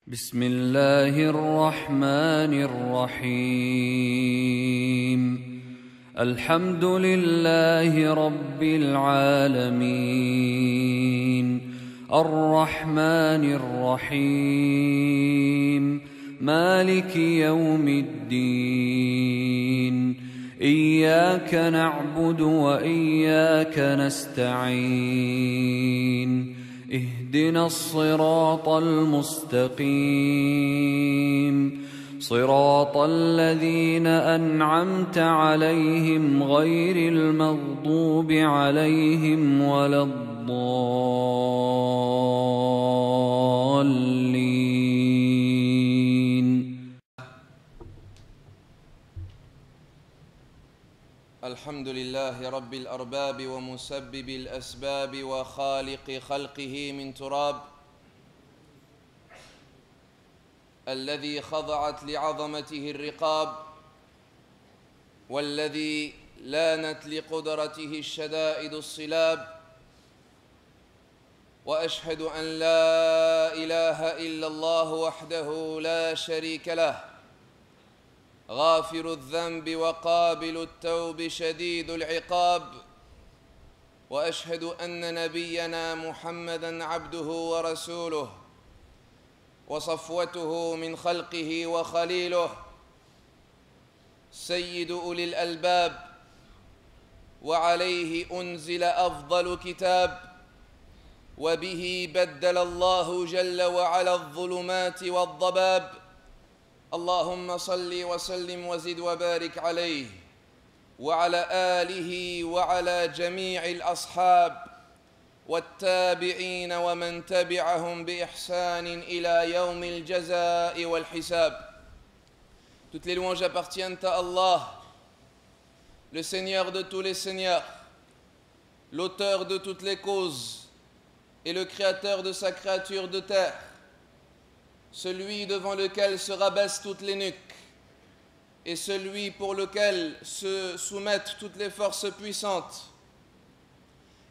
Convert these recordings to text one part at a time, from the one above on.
بسم الله الرحمن الرحيم الحمد لله رب العالمين الرحمن الرحيم مالك يوم الدين إياك نعبد وإياك نستعين اهدنا الصراط المستقيم صراط الذين أنعمت عليهم غير المغضوب عليهم ولا الضالين. الحمد لله رب الأرباب ومسبب الأسباب وخالق خلقه من تراب، الذي خضعت لعظمته الرقاب، والذي لانت لقدرته الشدائد الصلاب، وأشهد أن لا إله إلا الله وحده لا شريك له، غافر الذنب وقابل التوب شديد العقاب، وأشهد أن نبينا محمدًا عبده ورسوله وصفوته من خلقه وخليله، سيد أولي الألباب، وعليه أنزل أفضل كتاب، وبه بدل الله جل وعلا الظلمات والضباب. اللهم صل وسلم وزد وبارك عليه وعلى آله وعلى جميع الأصحاب والتابعين ومن تبعهم بإحسان إلى يوم الجزاء والحساب. Toutes les louanges appartiennent à Allah, le Seigneur de tous les seigneurs, l'auteur de toutes les causes et le créateur de sa créature de terre, celui devant lequel se rabaissent toutes les nuques et celui pour lequel se soumettent toutes les forces puissantes.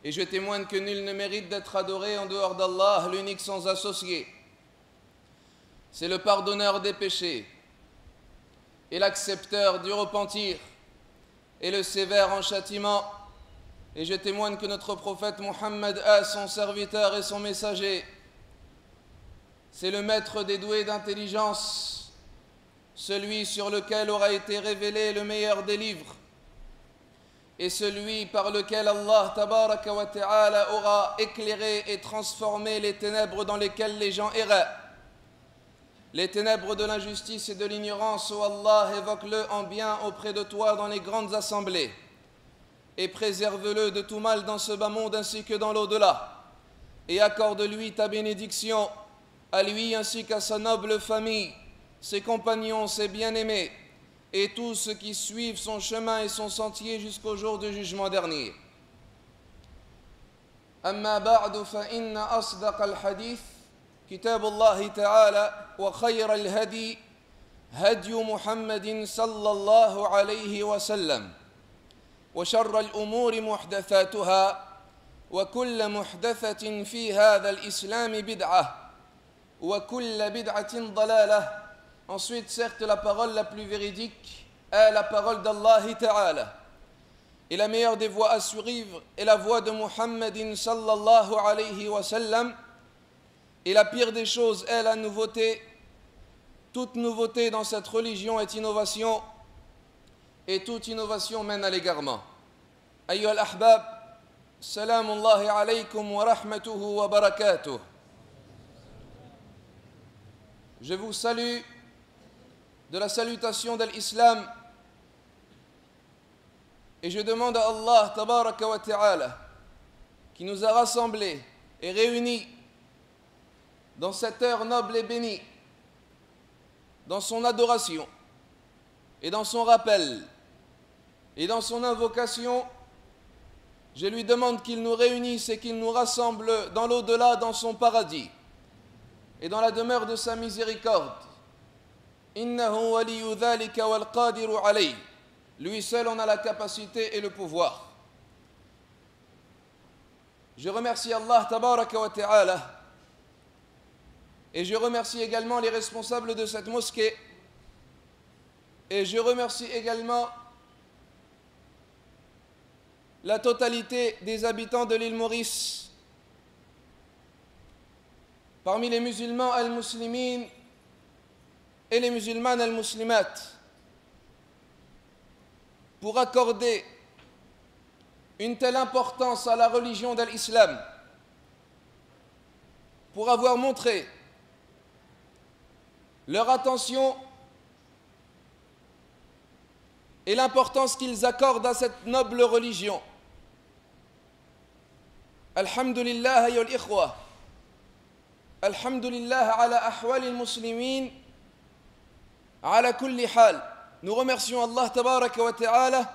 Et je témoigne que nul ne mérite d'être adoré en dehors d'Allah, l'unique sans associé. C'est le pardonneur des péchés et l'accepteur du repentir et le sévère en châtiment. Et je témoigne que notre prophète Mohammed est son serviteur et son messager. C'est le maître des doués d'intelligence, celui sur lequel aura été révélé le meilleur des livres, et celui par lequel Allah tabaraka wa ta'ala aura éclairé et transformé les ténèbres dans lesquelles les gens erraient, les ténèbres de l'injustice et de l'ignorance. Ô Allah, évoque-le en bien auprès de toi dans les grandes assemblées, et préserve-le de tout mal dans ce bas monde ainsi que dans l'au-delà, et accorde-lui ta bénédiction, à lui ainsi qu'à sa noble famille, ses compagnons, ses bien-aimés, et tous ceux qui suivent son chemin et son sentier jusqu'au jour du jugement dernier. أما بعد فإن أصدق الحديث كتاب الله تعالى وخير الهدي هدي محمد صلى الله عليه وسلم وشر الأمور محدثاتها وكل محدثة في هذا الإسلام بدعة وكل بدعة ضلالة. Ensuite, certes, la parole la plus véridique est la parole d'Allah Ta'ala. Et la meilleure des voies à suivre est la voie de Muhammadin sallallahu alayhi wa sallam. Et la pire des choses est la nouveauté. Toute nouveauté dans cette religion est innovation. Et toute innovation mène à l'égarement. Ayyuha al-ahbab, salamullahi alaykum wa rahmatuhu wa barakatuh. Je vous salue de la salutation de l'islam et je demande à Allah tabaraka wa ta'ala qui nous a rassemblés et réunis dans cette heure noble et bénie, dans son adoration et dans son rappel et dans son invocation. Je lui demande qu'il nous réunisse et qu'il nous rassemble dans l'au-delà, dans son paradis et dans la demeure de sa miséricorde. Innahu waliyu dhalika wal qadiru alayh. Lui seul en a la capacité et le pouvoir. Je remercie Allah tabaraka wa ta'ala Et je remercie également les responsables de cette mosquée. Et je remercie également la totalité des habitants de l'île Maurice. Parmi les musulmans al-muslimin et les musulmanes al-muslimat, pour accorder une telle importance à la religion de l'islam, pour avoir montré leur attention et l'importance qu'ils accordent à cette noble religion. Alhamdulillah ayyuha al-ikhwa, alhamdulillah ala ahwal al-muslimin ala kulli hal. Nous remercions Allah tabaraka wa ta'ala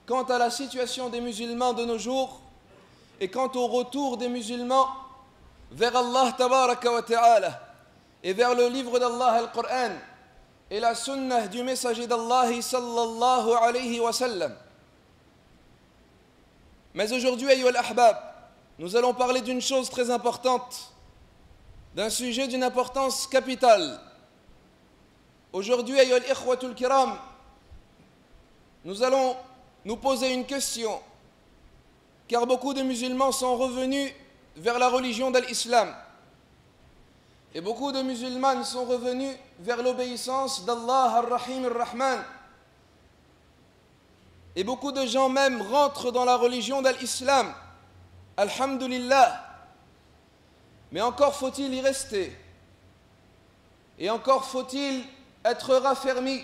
quant à la situation des musulmans de nos jours et quant au retour des musulmans vers Allah tabaraka wa ta'ala et vers le livre d'Allah al-Qur'an et la sunnah du messager d'Allah sallallahu alayhi wa sallam. Mais aujourd'hui, ayyuha al-ahbab, nous allons parler d'une chose très importante, d'un sujet d'une importance capitale. Aujourd'hui, ayyuha al-ikhwatul kiram, nous allons nous poser une question, car beaucoup de musulmans sont revenus vers la religion de l'islam. Et beaucoup de musulmans sont revenus vers l'obéissance d'Allah ar-Rahim ar-Rahman. Et beaucoup de gens même rentrent dans la religion de l'islam. Alhamdulillah. Mais encore faut-il y rester. Et encore faut-il être raffermi.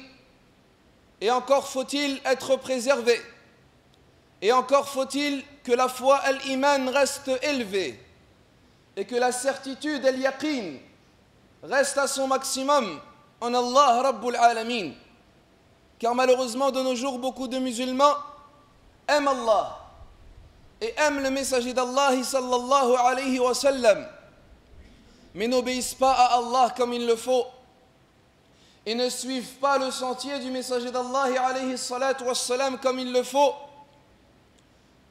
Et encore faut-il être préservé. Et encore faut-il que la foi al-iman reste élevée. Et que la certitude al-yaqin reste à son maximum en Allah Rabbul Alamin. Car malheureusement de nos jours, beaucoup de musulmans aiment Allah et aiment le messager d'Allah sallallahu alayhi wa sallam, mais n'obéissent pas à Allah comme il le faut et ne suivent pas le sentier du messager d'Allah alayhi salatu wa sallam comme il le faut.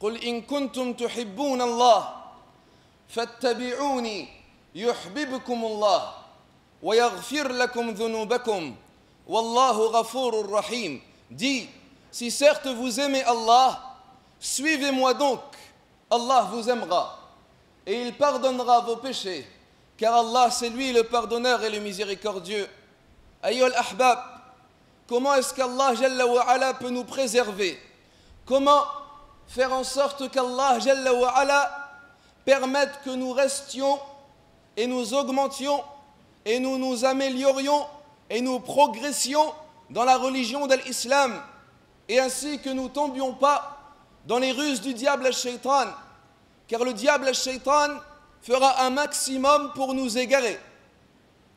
قل إن كنتم تحبون الله فاتبعوني يحببكم الله وَيَغْفِرْ لَكُمْ ذُنُوبَكُمْ وَاللَّهُ غَفُورٌ رَحِيمٌ. Dis, si certes vous aimez Allah, suivez-moi donc, Allah vous aimera et il pardonnera vos péchés, car Allah c'est lui le pardonneur et le miséricordieux. Ayyuha al-ahbab, comment est-ce qu'Allah Jalla wa Ala peut nous préserver? Comment faire en sorte qu'Allah Jalla wa Ala permette que nous restions et nous augmentions et nous nous améliorions et nous progressions dans la religion de l'islam, et ainsi que nous ne tombions pas dans les ruses du diable al-shaytan, car le diable al-shaytan fera un maximum pour nous égarer.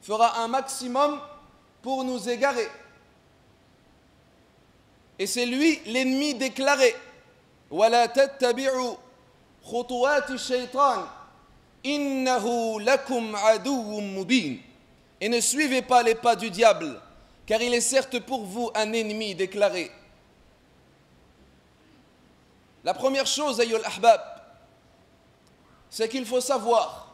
Fera un maximum pour nous égarer. Et c'est lui l'ennemi déclaré. وَلَا تَتَّبِعُوا خُطُوَاتِ الشَّيْطَانِ إِنَّهُ لَكُمْ عَدُوٌّ مُبِينٌ. Et ne suivez pas les pas du diable, car il est certes pour vous un ennemi déclaré. La première chose, ayyuha al-ahbab, c'est qu'il faut savoir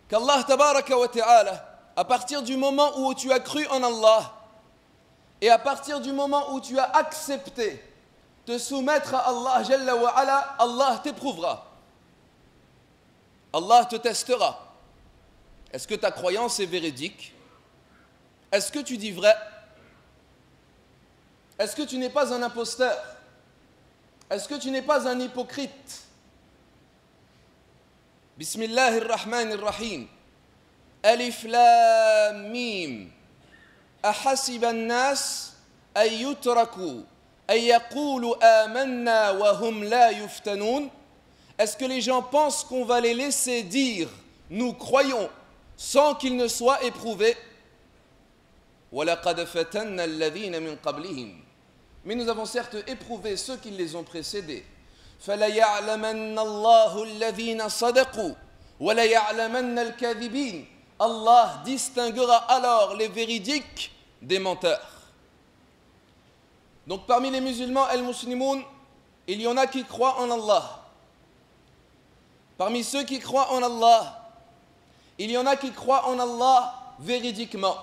qu'Allah tabaraka wa ta'ala, à partir du moment où tu as cru en Allah et à partir du moment où tu as accepté te soumettre à Allah Jalla wa Ala, Allah t'éprouvera. Allah te testera. Est-ce que ta croyance est véridique? Est-ce que tu dis vrai? Est-ce que tu n'es pas un imposteur? Est-ce que tu n'es pas un hypocrite? Bismillahirrahmanirrahim. Alif lam mim. Ahasiba an-nas ay yutraku ay yaqulu amanna wa hum la yuftanun. Est-ce que les gens pensent qu'on va les laisser dire nous croyons sans qu'ils ne soient éprouvés? وَلَقَدْ فَتَنَّا الَّذِينَ مِنْ قَبْلِهِمْ. Mais nous avons certes éprouvé ceux qui les ont précédés. فَلَيَعْلَمَنَّ اللَّهُ الَّذِينَ صَدَقُوا وَلَيَعْلَمَنَّ الْكَاذِبِينَ. Allah distinguera alors les véridiques des menteurs. Donc parmi les musulmans al-muslimoun, il y en a qui croient en Allah. Parmi ceux qui croient en Allah, Il y en a qui croient en Allah véridiquement.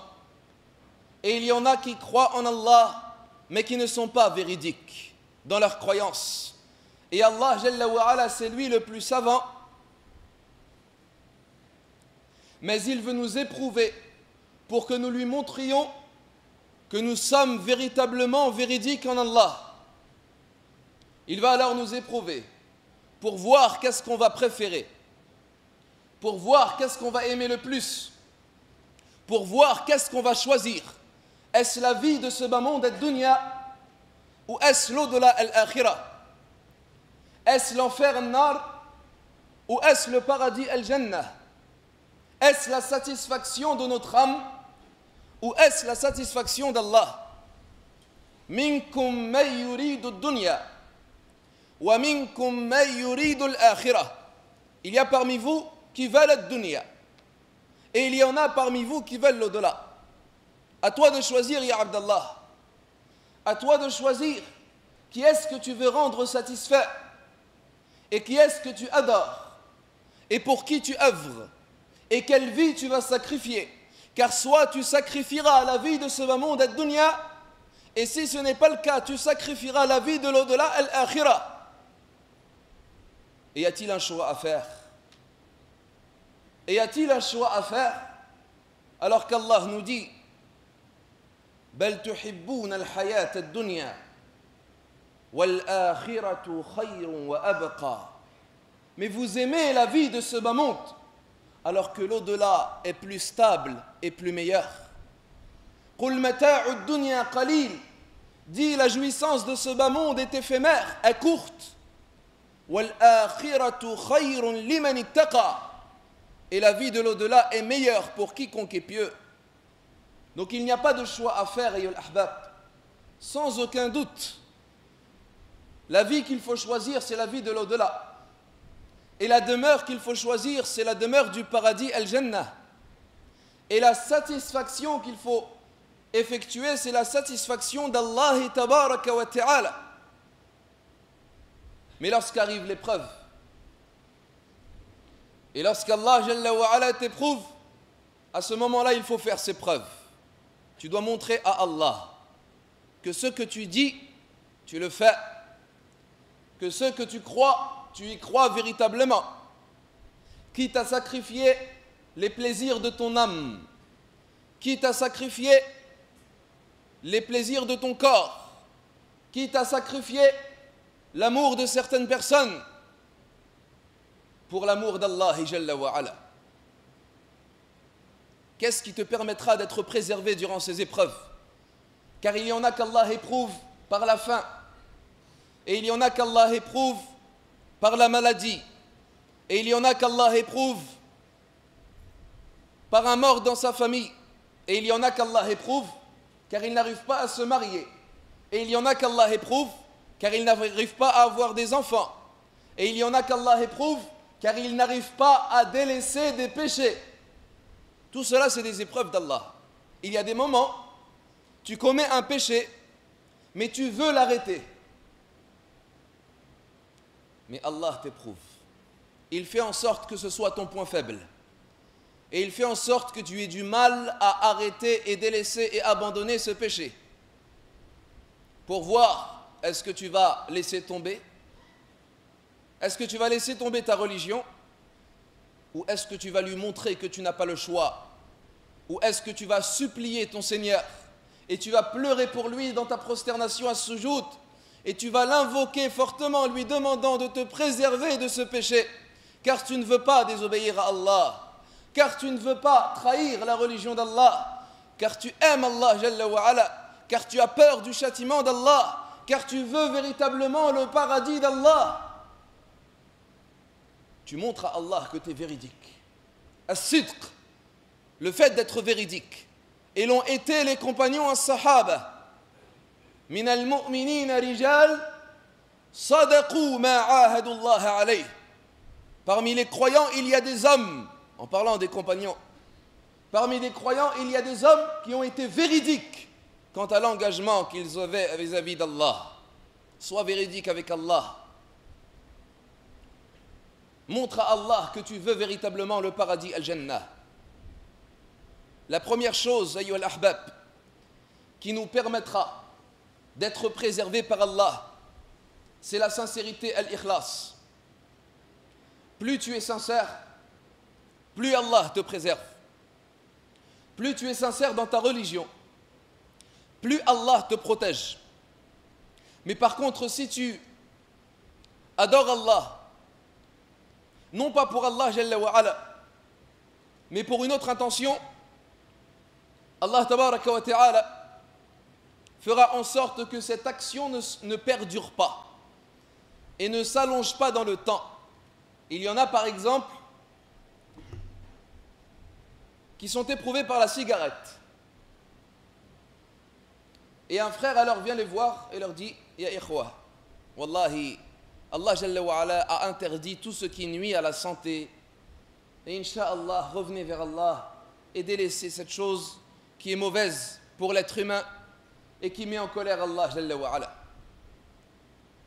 Et il y en a qui croient en Allah, mais qui ne sont pas véridiques dans leur croyance. Et Allah, Jalla wa Ala, c'est lui le plus savant. Mais il veut nous éprouver pour que nous lui montrions que nous sommes véritablement véridiques en Allah. Il va alors nous éprouver pour voir qu'est-ce qu'on va préférer, pour voir qu'est-ce qu'on va aimer le plus, pour voir qu'est-ce qu'on va choisir. Est-ce la vie de ce bas monde ad-dunya ou est-ce l'au-delà al-akhirah? Est-ce l'enfer al-nar ou est-ce le paradis al-jannah? Est-ce la satisfaction de notre âme ou est-ce la satisfaction d'Allah? Minkum man yuridu ad-dunya wa minkum man yuridu al-akhirah. Il y a parmi vous qui veulent ad-dunya et il y en a parmi vous qui veulent l'au-delà. À toi de choisir, ya Abdallah. À toi de choisir qui est-ce que tu veux rendre satisfait et qui est-ce que tu adores et pour qui tu œuvres et quelle vie tu vas sacrifier. Car soit tu sacrifieras la vie de ce bas monde ad-dunya et si ce n'est pas le cas, tu sacrifieras la vie de l'au-delà al-akhirah. Et y a-t-il un choix à faire? Et y a-t-il un choix à faire alors qu'Allah nous dit بل تحبون الحياة الدنيا والآخرة خير وأبقى. Mais vous aimez la vie de ce bas monde alors que l'au-delà est plus stable et plus meilleur. قل متاع الدنيا قليل. Dis la jouissance de ce bas monde est éphémère, est courte. والآخرة خير لمن اتقى. Et la vie de l'au-delà est meilleure pour quiconque est pieux. Donc il n'y a pas de choix à faire, ayyul ahbab. Sans aucun doute, la vie qu'il faut choisir, c'est la vie de l'au-delà. Et la demeure qu'il faut choisir, c'est la demeure du paradis al-jannah. Et la satisfaction qu'il faut effectuer, c'est la satisfaction d'Allah tabaraka wa ta'ala. Mais lorsqu'arrive l'épreuve, et lorsqu'Allah Jalla wa Ala t'éprouve, à ce moment-là, il faut faire ses preuves. Tu dois montrer à Allah que ce que tu dis, tu le fais. Que ce que tu crois, tu y crois véritablement. Quitte à sacrifier les plaisirs de ton âme. Quitte à sacrifier les plaisirs de ton corps. Quitte à sacrifier l'amour de certaines personnes pour l'amour d'Allah Jalla wa Ala. Qu'est-ce qui te permettra d'être préservé durant ces épreuves? Car il y en a qu'Allah éprouve par la faim. Et il y en a qu'Allah éprouve par la maladie. Et il y en a qu'Allah éprouve par un mort dans sa famille. Et il y en a qu'Allah éprouve car il n'arrive pas à se marier. Et il y en a qu'Allah éprouve car il n'arrive pas à avoir des enfants. Et il y en a qu'Allah éprouve car il n'arrive pas à délaisser des péchés. Tout cela, c'est des épreuves d'Allah. Il y a des moments, tu commets un péché, mais tu veux l'arrêter. Mais Allah t'éprouve. Il fait en sorte que ce soit ton point faible. Et il fait en sorte que tu aies du mal à arrêter et délaisser et abandonner ce péché. Pour voir, est-ce que tu vas laisser tomber? Est-ce que tu vas laisser tomber ta religion? Ou est-ce que tu vas lui montrer que tu n'as pas le choix? Ou est-ce que tu vas supplier ton Seigneur et tu vas pleurer pour lui dans ta prosternation à sujoud et tu vas l'invoquer fortement en lui demandant de te préserver de ce péché car tu ne veux pas désobéir à Allah, car tu ne veux pas trahir la religion d'Allah, car tu aimes Allah Jalla wa Ala, car tu as peur du châtiment d'Allah, car tu veux véritablement le paradis d'Allah. Tu montres à Allah que tu es véridique. As-sidq, le fait d'être véridique. Et l'ont été les compagnons as-sahaba. Min al-mu'minina rijal sadaqu ma ahadu Allah alayh. Parmi les croyants, il y a des hommes, en parlant des compagnons, parmi les croyants, il y a des hommes qui ont été véridiques quant à l'engagement qu'ils avaient vis-à-vis d'Allah. Sois véridique avec Allah. Montre à Allah que tu veux véritablement le paradis al-Jannah. la première chose, ayyuha al-ahbab, qui nous permettra d'être préservés par Allah, c'est la sincérité, al-ikhlas. Plus tu es sincère, plus Allah te préserve. Plus tu es sincère dans ta religion, plus Allah te protège. Mais par contre, si tu adores Allah, non pas pour Allah Jalla wa Ala, mais pour une autre intention, Allah Tabaraka wa Ta'ala fera en sorte que cette action ne perdure pas et ne s'allonge pas dans le temps. Il y en a par exemple qui sont éprouvés par la cigarette. Et un frère alors vient les voir et leur dit: Ya ikhwa, wallahi, Allah Jalla wa Ala a interdit tout ce qui nuit à la santé. Et Inch'Allah, revenez vers Allah et délaissez cette chose qui est mauvaise pour l'être humain et qui met en colère Allah Jalla wa Ala.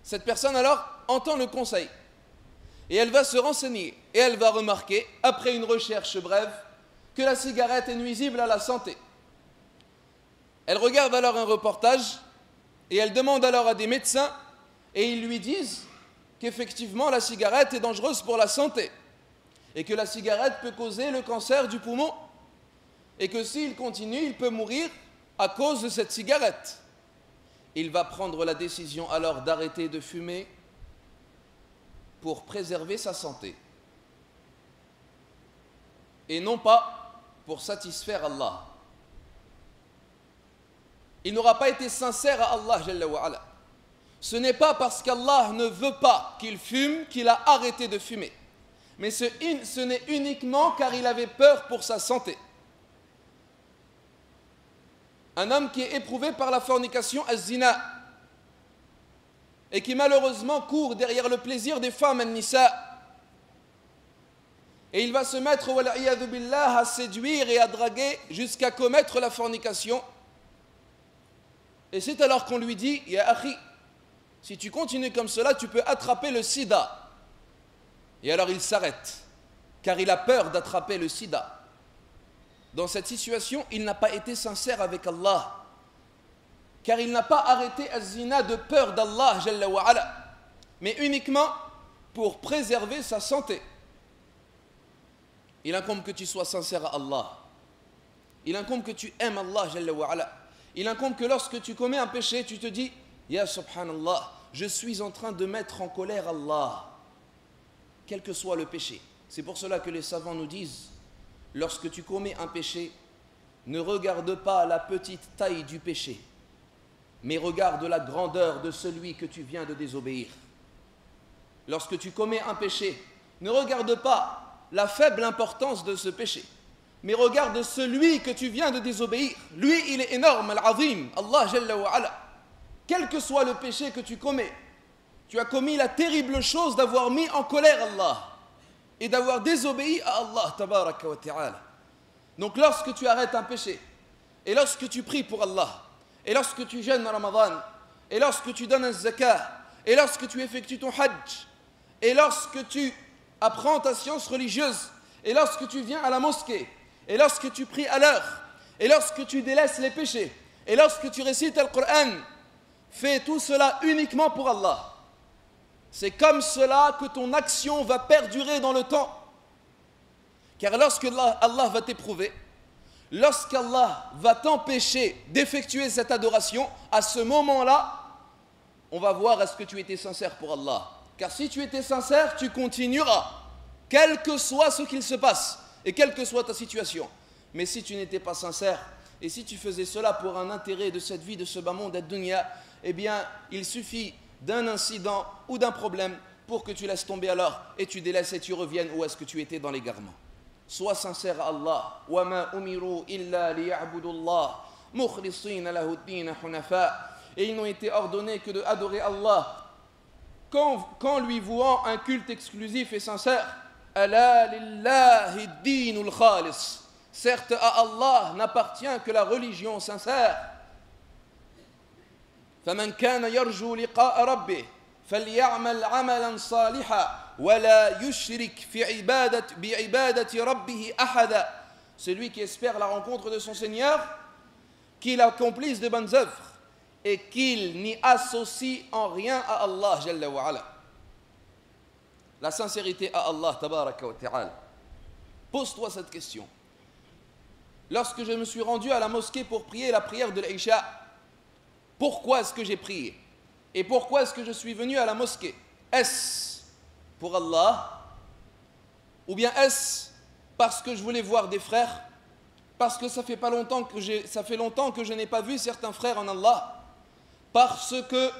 Cette personne alors entend le conseil et elle va se renseigner et elle va remarquer, après une recherche brève, que la cigarette est nuisible à la santé. Elle regarde alors un reportage et elle demande alors à des médecins et ils lui disent qu'effectivement la cigarette est dangereuse pour la santé et que la cigarette peut causer le cancer du poumon et que s'il continue, il peut mourir à cause de cette cigarette. Il va prendre la décision alors d'arrêter de fumer pour préserver sa santé et non pas pour satisfaire Allah. Il n'aura pas été sincère à Allah Jalla wa Ala. Ce n'est pas parce qu'Allah ne veut pas qu'il fume qu'il a arrêté de fumer, mais ce n'est uniquement car il avait peur pour sa santé. Un homme qui est éprouvé par la fornication, az-zina, et qui malheureusement court derrière le plaisir des femmes, an-nisa, et il va se mettre, wal'iyadhu billah, à séduire et à draguer jusqu'à commettre la fornication. Et c'est alors qu'on lui dit: Ya akhi, si tu continues comme cela, tu peux attraper le sida. Et alors il s'arrête, car il a peur d'attraper le sida. Dans cette situation, il n'a pas été sincère avec Allah, car il n'a pas arrêté az-zina de peur d'Allah Jalla wa Ala, mais uniquement pour préserver sa santé. Il incombe que tu sois sincère à Allah. Il incombe que tu aimes Allah Jalla wa Ala. Il incombe que lorsque tu commets un péché, tu te dis: Ya subhanallah, je suis en train de mettre en colère Allah, quel que soit le péché. C'est pour cela que les savants nous disent: lorsque tu commets un péché, ne regarde pas la petite taille du péché, mais regarde la grandeur de celui que tu viens de désobéir. Lorsque tu commets un péché, ne regarde pas la faible importance de ce péché, mais regarde celui que tu viens de désobéir. Lui, il est énorme, al-azim, Allah Jalla wa Ala. Quel que soit le péché que tu commets, tu as commis la terrible chose d'avoir mis en colère Allah et d'avoir désobéi à Allah Tabaraka wa Ta'ala. Donc lorsque tu arrêtes un péché, et lorsque tu pries pour Allah, et lorsque tu jeûnes Ramadan, et lorsque tu donnes un zakat, et lorsque tu effectues ton hajj, et lorsque tu apprends ta science religieuse, et lorsque tu viens à la mosquée, et lorsque tu pries à l'heure, et lorsque tu délaisses les péchés, et lorsque tu récites le Coran, fais tout cela uniquement pour Allah. C'est comme cela que ton action va perdurer dans le temps. Car lorsque Allah va t'éprouver, lorsqu'Allah va t'empêcher d'effectuer cette adoration, à ce moment-là, on va voir est-ce que tu étais sincère pour Allah. Car si tu étais sincère, tu continueras, quel que soit ce qu'il se passe et quelle que soit ta situation. Mais si tu n'étais pas sincère, et si tu faisais cela pour un intérêt de cette vie, de ce bas monde, ad-dunya, eh bien, il suffit d'un incident ou d'un problème pour que tu laisses tomber alors et tu délaisses et tu reviennes où est-ce que tu étais dans l'égarement. Sois sincère à Allah. Wa ma umiru illa liya'budu Allah mukhlisina lahu ad-din hunafa. Et ils n'ont été ordonnés que d'adorer Allah quand lui vouant un culte exclusif et sincère. Ala lillahi ad-dinul khalis. Certes, à Allah n'appartient que la religion sincère. فمن كان يرجو لقاء ربه فليعمل عملا صالحا ولا يشرك بعبادة ربه أحدا. celui qui espère la rencontre de son Seigneur, qu'il accomplisse de bonnes œuvres et qu'il n'y associe en rien à Allah Jalla wa Ala. La sincérité à Allah Tabaraka wa Ta'ala. Pose-toi cette question. Lorsque je me suis rendu à la mosquée pour prier la prière de l'Isha, pourquoi est-ce que j'ai prié? Et pourquoi est-ce que je suis venu à la mosquée? Est-ce pour Allah? Ou bien est-ce parce que je voulais voir des frères? Parce que ça fait longtemps que je n'ai pas vu certains frères en Allah? Parce que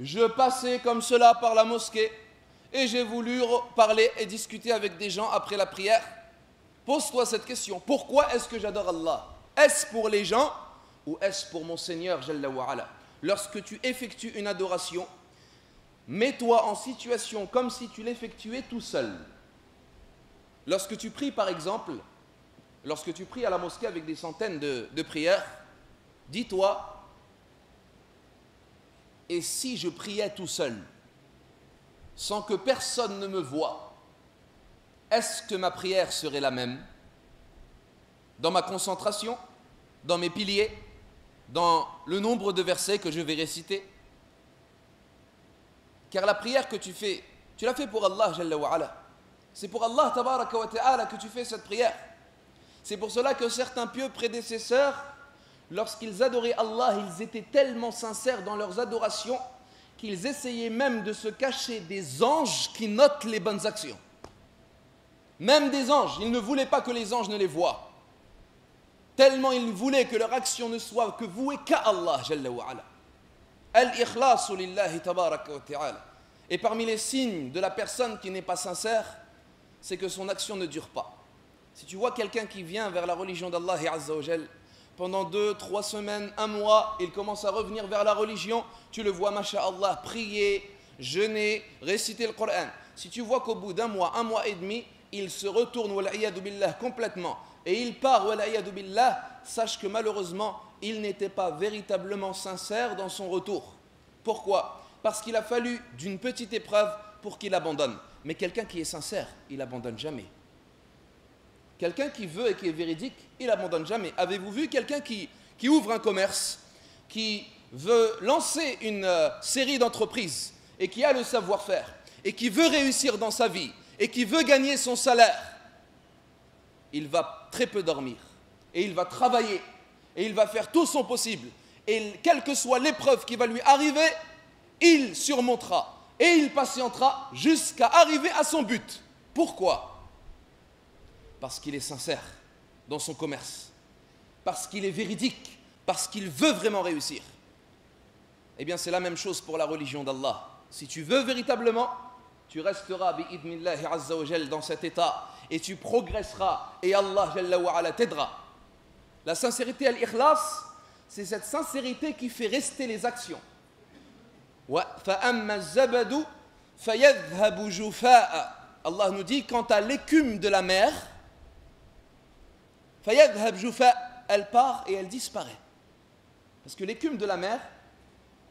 je passais comme cela par la mosquée et j'ai voulu parler et discuter avec des gens après la prière? Pose-toi cette question. Pourquoi est-ce que j'adore Allah? Est-ce pour les gens ou est-ce pour mon Seigneur Jalla wa Ala? Lorsque tu effectues une adoration, mets-toi en situation comme si tu l'effectuais tout seul. Lorsque tu pries par exemple, lorsque tu pries à la mosquée avec des centaines de prières, dis-toi, et si je priais tout seul, sans que personne ne me voie, est-ce que ma prière serait la même? Dans ma concentration, dans mes piliers, dans le nombre de versets que je vais réciter? Car la prière que tu fais, tu l'as fait pour Allah Jalla wa Ala. C'est pour Allah Tabaraka wa Ta'ala que tu fais cette prière. C'est pour cela que certains pieux prédécesseurs, lorsqu'ils adoraient Allah, ils étaient tellement sincères dans leurs adorations qu'ils essayaient même de se cacher des anges qui notent les bonnes actions. Même des anges, ils ne voulaient pas que les anges ne les voient. Tellement ils voulaient que leur action ne soit que vouée qu'à Allah Jalla wa Ala. Al-ikhlasu lillahi tabaraka wa ta'ala. Et parmi les signes de la personne qui n'est pas sincère, c'est que son action ne dure pas. Si tu vois quelqu'un qui vient vers la religion d'Allah Azza wa Jal, pendant 2, 3 semaines, 1 mois, il commence à revenir vers la religion, tu le vois, masha'Allah, prier, jeûner, réciter le Coran. Si tu vois qu'au bout d'1 mois, 1 mois et demi, il se retourne, wal'iyadu billah, complètement, et il part, wal'iyadu billah, sache que malheureusement, il n'était pas véritablement sincère dans son retour. Pourquoi? Parce qu'il a fallu d'une petite épreuve pour qu'il abandonne. Mais quelqu'un qui est sincère, il n'abandonne jamais. Quelqu'un qui veut et qui est véridique, il n'abandonne jamais. Avez-vous vu quelqu'un qui ouvre un commerce, qui veut lancer une série d'entreprises et qui a le savoir-faire et qui veut réussir dans sa vie et qui veut gagner son salaire? Il va très peu dormir et il va travailler et il va faire tout son possible. Et quelle que soit l'épreuve qui va lui arriver, il surmontera et il patientera jusqu'à arriver à son but. Pourquoi? Parce qu'il est sincère dans son commerce, parce qu'il est véridique, parce qu'il veut vraiment réussir. Eh bien, c'est la même chose pour la religion d'Allah. Si tu veux véritablement, tu resteras bi'idnillahi azza wa jal dans cet état et tu progresseras et Allah jalla wa ala t'aidera. La sincérité al-ikhlas, c'est cette sincérité qui fait rester les actions. فَأَمَّا الزَّبَدُ فَيَذْهَبُ جُفَاءً. Allah nous dit, quant à l'écume de la mer, فَيَذْهَبْ جُفَاءً, elle part et elle disparaît. Parce que l'écume de la mer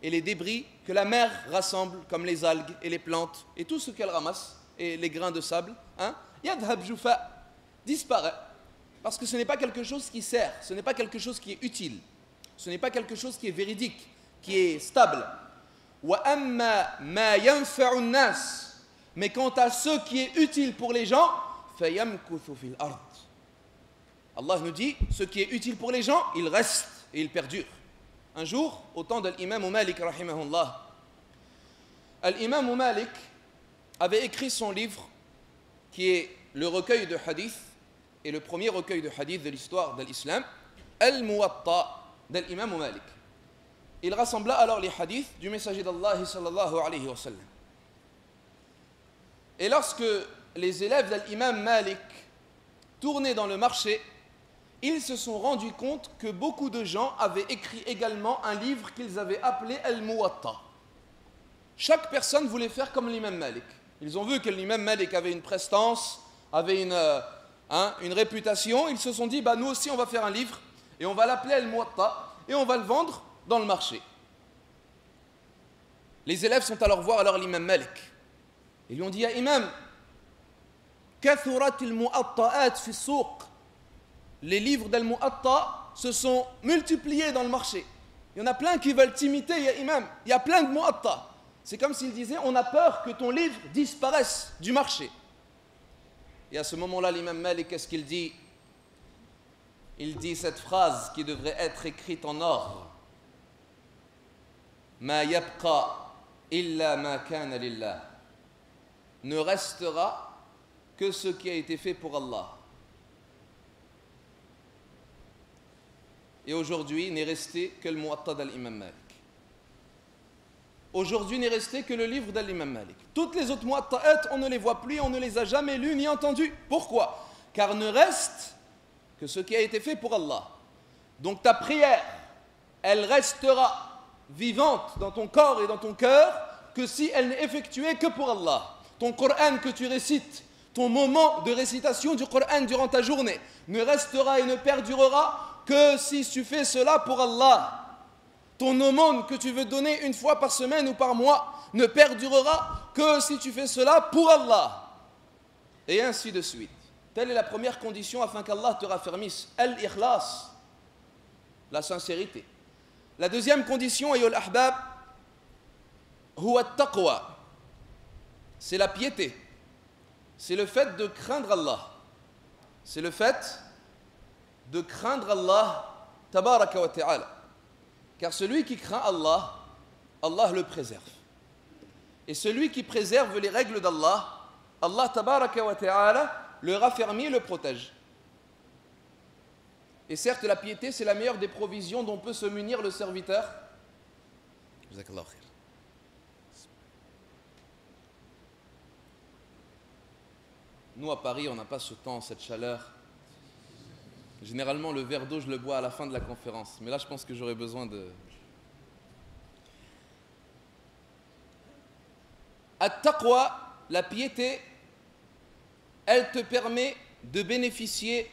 et les débris que la mer rassemble, comme les algues et les plantes et tout ce qu'elle ramasse, et les grains de sable, يَذْهَبْ جُفَاءً, disparaît. Parce que ce n'est pas quelque chose qui sert, ce n'est pas quelque chose qui est utile, ce n'est pas quelque chose qui est véridique, qui est stable. وَأَمَّا مَا يَنْفَعُ النَّاسِ, mais quant à ce qui est utile pour les gens, فَيَمْكُثُ فِي الْأَرْضِ. Allah nous dit, ce qui est utile pour les gens, il reste et il perdure. Un jour, au temps de l'imam Malik, rahimahullah, l'imam Malik avait écrit son livre, qui est le recueil de hadith, et le premier recueil de hadith de l'histoire de l'islam, Al-Muwatta de l'imam Malik. Il rassembla alors les hadiths du messager d'Allah sallallahu alayhi wa sallam. Et lorsque les élèves de l'imam Malik tournaient dans le marché, ils se sont rendus compte que beaucoup de gens avaient écrit également un livre qu'ils avaient appelé Al-Muwatta. Chaque personne voulait faire comme l'imam Malik. Ils ont vu que l'imam Malik avait une prestance, avait une réputation. Ils se sont dit, nous aussi on va faire un livre et on va l'appeler Al-Muwatta et on va le vendre dans le marché. Les élèves sont alors voir l'imam Malik. Ils lui ont dit, ya imam, kathurat al-mu'atta'at fi souq. les livres d'Al-Mu'atta se sont multipliés dans le marché. Il y en a plein qui veulent t'imiter, ya imam. Il y a plein de Mu'atta. C'est comme s'il disait, on a peur que ton livre disparaisse du marché. Et à ce moment-là, l'imam Malik, qu'est-ce qu'il dit? Il dit cette phrase qui devrait être écrite en or. Ma yabqa illa ma kana lillah. Ne restera que ce qui a été fait pour Allah. Et aujourd'hui, n'est resté que le Mu'atta d'Al-Imam Malik. Aujourd'hui, n'est resté que le livre d'Al-Imam Malik. Toutes les autres Mu'atta'at, on ne les voit plus, on ne les a jamais lus ni entendus. Pourquoi? Car ne reste que ce qui a été fait pour Allah. Donc ta prière, elle restera vivante dans ton corps et dans ton cœur que si elle n'est effectuée que pour Allah. Ton Coran que tu récites, ton moment de récitation du Coran durant ta journée ne restera et ne perdurera que si tu fais cela pour Allah. Ton aumône que tu veux donner une fois par semaine ou par mois ne perdurera que si tu fais cela pour Allah. Et ainsi de suite. Telle est la première condition afin qu'Allah te raffermisse. Al-Ikhlas, la sincérité. La deuxième condition, ayyul ahbab, huwa at-taqwa. C'est la piété. C'est le fait de craindre Allah. C'est le fait de craindre Allah, tabaraka wa ta'ala. Car celui qui craint Allah, Allah le préserve. Et celui qui préserve les règles d'Allah, Allah tabaraka wa ta'ala le raffermit et le protège. Et certes, la piété, c'est la meilleure des provisions dont peut se munir le serviteur. Jazakallahu khair. Nous, à Paris, on n'a pas ce temps, cette chaleur. Généralement, le verre d'eau, je le bois à la fin de la conférence. Mais là, je pense que j'aurais besoin de... At-taqwa, la piété, elle te permet de bénéficier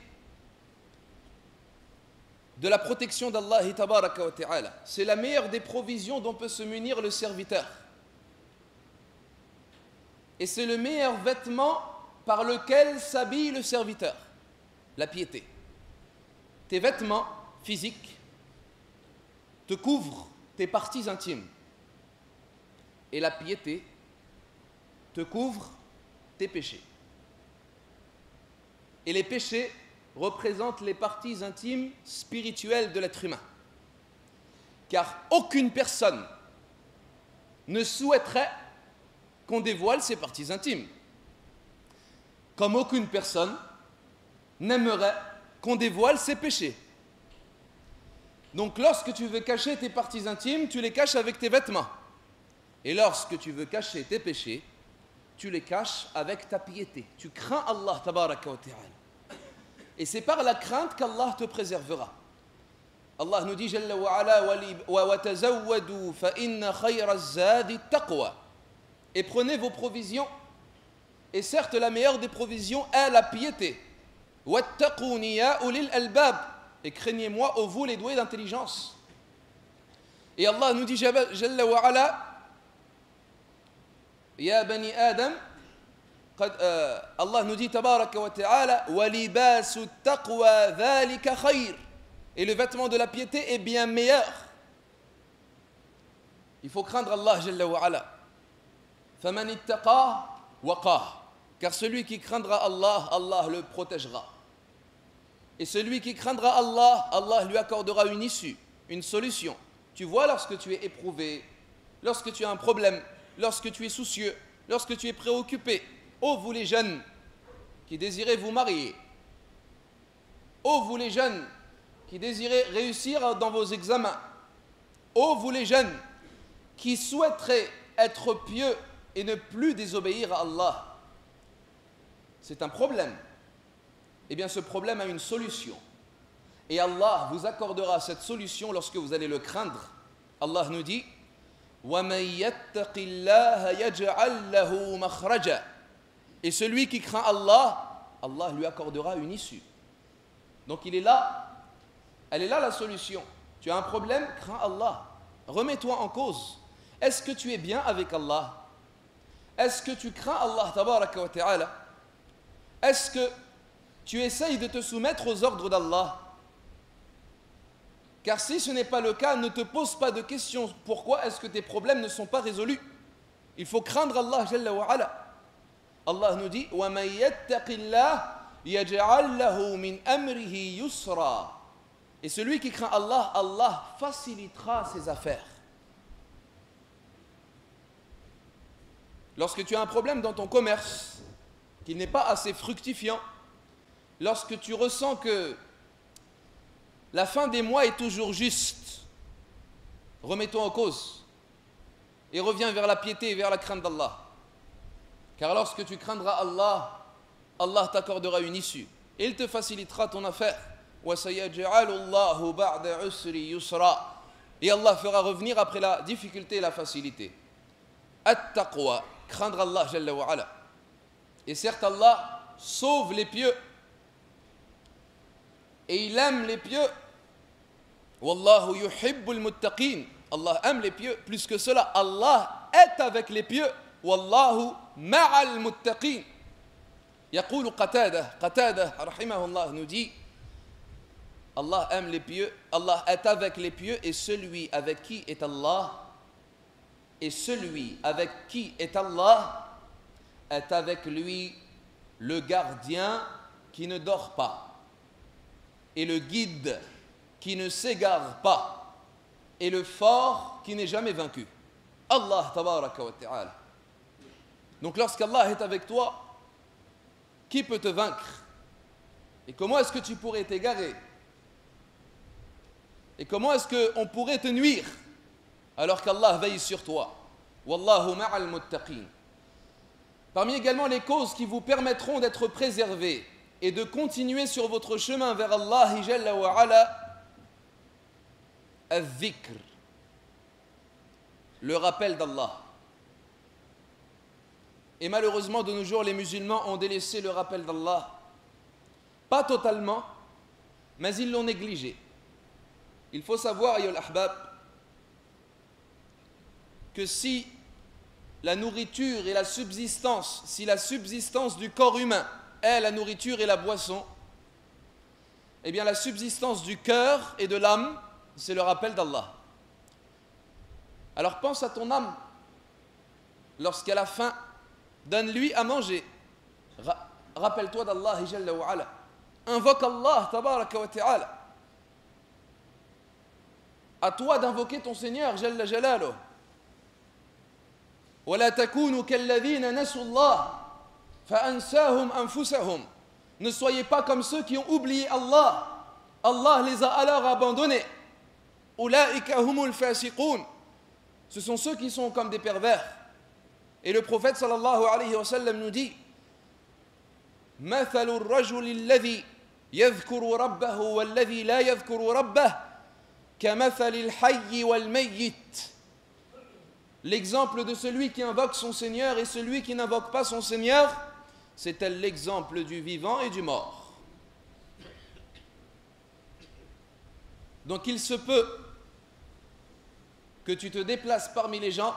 de la protection d'Allah tabaraka wa ta'ala. C'est la meilleure des provisions dont peut se munir le serviteur. Et c'est le meilleur vêtement par lequel s'habille le serviteur, la piété. Tes vêtements physiques te couvrent tes parties intimes. Et la piété te couvre tes péchés. Et les péchés représentent les parties intimes spirituelles de l'être humain. Car aucune personne ne souhaiterait qu'on dévoile ses parties intimes. Comme aucune personne n'aimerait qu'on dévoile ses péchés. Donc lorsque tu veux cacher tes parties intimes, tu les caches avec tes vêtements. Et lorsque tu veux cacher tes péchés, tu les caches avec ta piété. Tu crains Allah tabaraka wa ta'ala. Et c'est par la crainte qu'Allah te préservera. Allah nous dit Jalla wa ala wa tazawwadu fa inna khayra zadi taqwa. Et prenez vos provisions. Et certes, la meilleure des provisions est la piété. Wattaquni ya ulil albab. Et craignez-moi, ô vous les doués d'intelligence. Et Allah nous dit Jalla wa ala Ya bani Adam, Allah nous dit tabaraka wa ta'ala wa libasu taqwa dhalika khayr. Et le vêtement de la piété est bien meilleur. Il faut craindre Allah Jalla wa ala. Faman ittaqa waqah. Car celui qui craindra Allah, Allah le protégera. Et celui qui craindra Allah, Allah lui accordera une issue, une solution. Tu vois, lorsque tu es éprouvé, lorsque tu as un problème, lorsque tu es soucieux, lorsque tu es préoccupé, ô vous les jeunes qui désirez vous marier, ô vous les jeunes qui désirez réussir dans vos examens, ô vous les jeunes qui souhaiteraient être pieux et ne plus désobéir à Allah, c'est un problème. Eh bien, ce problème a une solution. Et Allah vous accordera cette solution lorsque vous allez le craindre. Allah nous dit وَمَنْ يَتَّقِ اللَّهَ يَجْعَلْ لَهُ مَخْرَجًا. Et celui qui craint Allah, Allah lui accordera une issue. Donc il est là, elle est là la solution. Tu as un problème, crains Allah. Remets-toi en cause. Est-ce que tu es bien avec Allah? Est-ce que tu crains Allah tabaraka wa ta'ala? Est-ce que tu essayes de te soumettre aux ordres d'Allah. Car si ce n'est pas le cas, ne te pose pas de questions. Pourquoi est-ce que tes problèmes ne sont pas résolus? Il faut craindre Allah Jalla wa Ala. Allah nous dit وَمَن يَتَّقِ اللَّهَ يَجْعَلْ لَهُ مِنْ أَمْرِهِ يُسْرًا. Et celui qui craint Allah, Allah facilitera ses affaires. Lorsque tu as un problème dans ton commerce, qui n'est pas assez fructifiant, lorsque tu ressens que la fin des mois est toujours juste, remets-toi en cause et reviens vers la piété et vers la crainte d'Allah. Car lorsque tu craindras Allah, Allah t'accordera une issue et il te facilitera ton affaire. Et Allah fera revenir après la difficulté et la facilité. At-taqwa, craindre Allah Jalla wa Ala. Et certes, Allah sauve les pieux et il aime les pieux. Wallahu yuhibbul muttaqin. Allah aime les pieux. Plus que cela, Allah est avec les pieux. Wallahu ma'al muttaqin. Yaqulu Qatada rahimahullah nous dit Allah aime les pieux, Allah est avec les pieux et celui avec qui est Allah est avec lui le gardien qui ne dort pas et le guide qui ne s'égare pas et le fort qui n'est jamais vaincu. Allah tabaraka wa ta'ala. Donc lorsqu'Allah est avec toi, qui peut te vaincre? Et comment est-ce que tu pourrais t'égarer? Et comment est-ce qu'on pourrait te nuire alors qu'Allah veille sur toi? Wallahu ma'al muttaqin. Parmi également les causes qui vous permettront d'être préservés et de continuer sur votre chemin vers Allah Jalla wa Ala, al-dhikr, le rappel d'Allah. Et malheureusement, de nos jours, les musulmans ont délaissé le rappel d'Allah. Pas totalement, mais ils l'ont négligé. Il faut savoir, ayyuhal ahbab, que si la nourriture et la subsistance, si la subsistance du corps humain est la nourriture et la boisson, eh bien la subsistance du cœur et de l'âme, c'est le rappel d'Allah. Alors pense à ton âme lorsqu'elle a faim. Donne-lui à manger. Rappelle-toi d'Allah Jalla wa Ala. Invoque Allah tabaraka wa ta'ala. À toi d'invoquer ton Seigneur Jalla Jalaluh. وَلَا تَكُونُوا كَالَّذِينَ نَسُوا اللَّهَ فَأَنْسَاهُمْ أَنفُسَهُمْ. Ne soyez pas comme ceux qui ont oublié Allah. Allah les a alors abandonnés. أُولَٰئِكَ هُمُ الْفَاسِقُونَ. Ce sont ceux qui sont comme des pervers. Et le prophète sallallahu alayhi wa sallam nous dit مثل الرجل الذي يذكر ربه والذي لا يذكر ربه كمثل الحي والميت. L'exemple de celui qui invoque son Seigneur et celui qui n'invoque pas son Seigneur, c'est tel l'exemple du vivant et du mort. Donc il se peut que tu te déplaces parmi les gens,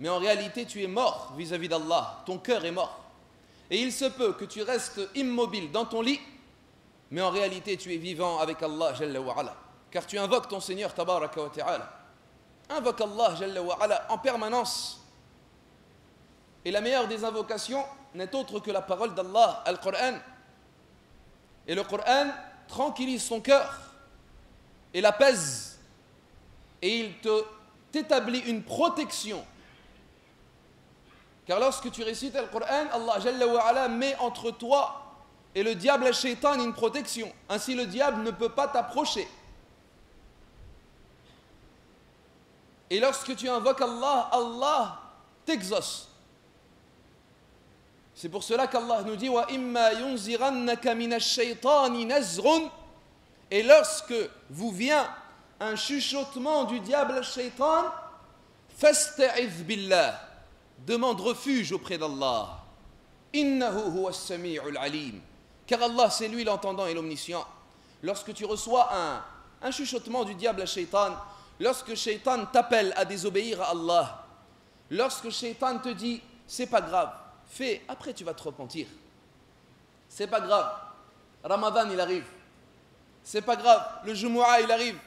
mais en réalité tu es mort vis-à-vis d'Allah, ton cœur est mort. Et il se peut que tu restes immobile dans ton lit, mais en réalité tu es vivant avec Allah Jalla wa Ala, car tu invoques ton Seigneur tabaraka wa ta'ala. Invoque Allah Jalla wa Ala en permanence. Et la meilleure des invocations n'est autre que la parole d'Allah, Al-Qur'an. Et le Qur'an tranquillise ton cœur et l'apaise, et il t'établit une protection. Car lorsque tu récites le Coran, Allah Jalla wa Ala met entre toi et le diable, le shaitan, une protection. Ainsi le diable ne peut pas t'approcher. Et lorsque tu invoques Allah, Allah t'exauce. C'est pour cela qu'Allah nous dit wa imma yunzirannaka minash shaitani nazrun. Et lorsque vous vient un chuchotement du diable, le shaitan, fasta'iz billah. Demande refuge auprès d'Allah. Innahu huwa as-sami'ul alim. Car Allah, c'est lui l'entendant et l'omniscient. Lorsque tu reçois un chuchotement du diable à Shaitan, lorsque Shaitan t'appelle à désobéir à Allah, lorsque Shaitan te dit c'est pas grave, fais, après tu vas te repentir. C'est pas grave. Ramadan il arrive. C'est pas grave. Le Jumu'ah il arrive.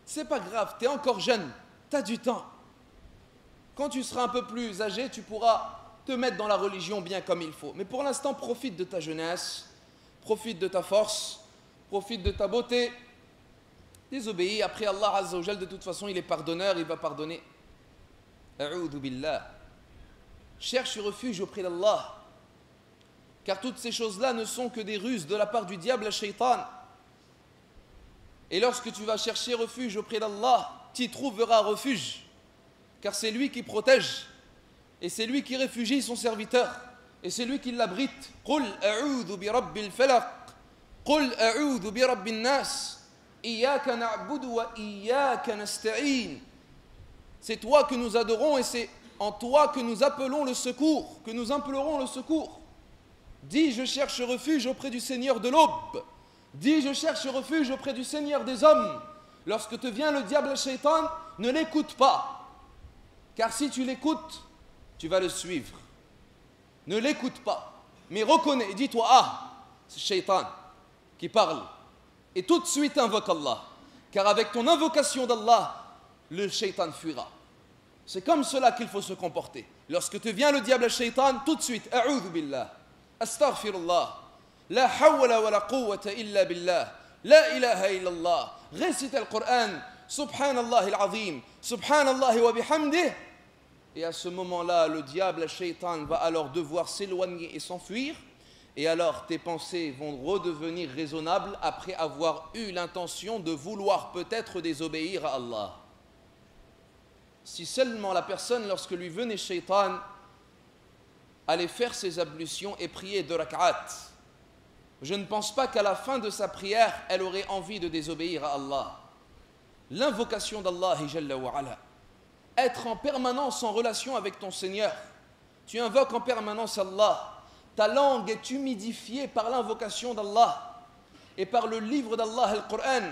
C'est pas grave. Tu es encore jeune. Tu as du temps. Quand tu seras un peu plus âgé, tu pourras te mettre dans la religion bien comme il faut. Mais pour l'instant, profite de ta jeunesse, profite de ta force, profite de ta beauté. Désobéis. Après Allah Azza wa Jal, de toute façon, il est pardonneur, il va pardonner. A'udhu billah. Cherche refuge auprès d'Allah. Car toutes ces choses-là ne sont que des ruses de la part du diable, le shaitan. Et lorsque tu vas chercher refuge auprès d'Allah, tu y trouveras refuge. Car c'est lui qui protège. Et c'est lui qui réfugie son serviteur. Et c'est lui qui l'abrite. Qul a'udhu bi rabbil falaq. Qul a'udhu bi rabbin nas. Iyyaka na'budu wa iyyaka nasta'in. C'est toi que nous adorons et c'est en toi que nous appelons le secours, que nous implorons le secours. Dis, je cherche refuge auprès du Seigneur de l'aube. Dis, je cherche refuge auprès du Seigneur des hommes. Lorsque te vient le diable, le shaitan, ne l'écoute pas. Car si tu l'écoutes, tu vas le suivre. Ne l'écoute pas. Mais reconnais et dis-toi, ah, c'est le shaitan qui parle. Et tout de suite invoque Allah. Car avec ton invocation d'Allah, le shaitan fuira. C'est comme cela qu'il faut se comporter. Lorsque te vient le diable, le shaitan, tout de suite, a'udhu billah. Astaghfirullah. La hawla wa la quwwata illa billah. La ilaha illallah. Récite le Coran. Subhanallah al-azim. Subhanallah wa bihamdih. Et à ce moment-là, le diable, le shaitan, va alors devoir s'éloigner et s'enfuir. Et alors tes pensées vont redevenir raisonnables après avoir eu l'intention de vouloir peut-être désobéir à Allah. Si seulement la personne, lorsque lui venait shaitan, allait faire ses ablutions et prier 2 rak'at, je ne pense pas qu'à la fin de sa prière, elle aurait envie de désobéir à Allah. L'invocation d'Allah, Jalla wa Ala, être en permanence en relation avec ton Seigneur. Tu invoques en permanence Allah. Ta langue est humidifiée par l'invocation d'Allah et par le livre d'Allah, le Coran.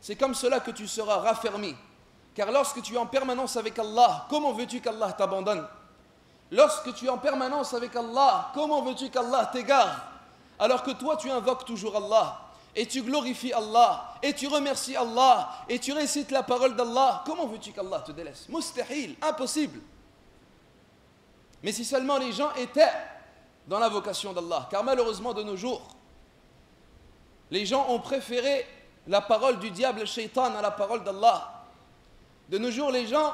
C'est comme cela que tu seras raffermi. Car lorsque tu es en permanence avec Allah, comment veux-tu qu'Allah t'abandonne? Lorsque tu es en permanence avec Allah, comment veux-tu qu'Allah t'égare? Alors que toi, tu invoques toujours Allah, et tu glorifies Allah, et tu remercies Allah, et tu récites la parole d'Allah, comment veux-tu qu'Allah te délaisse? Mustahil, impossible. Mais si seulement les gens étaient dans l'invocation d'Allah, car malheureusement de nos jours, les gens ont préféré la parole du diable, le shaitan, à la parole d'Allah. De nos jours, les gens,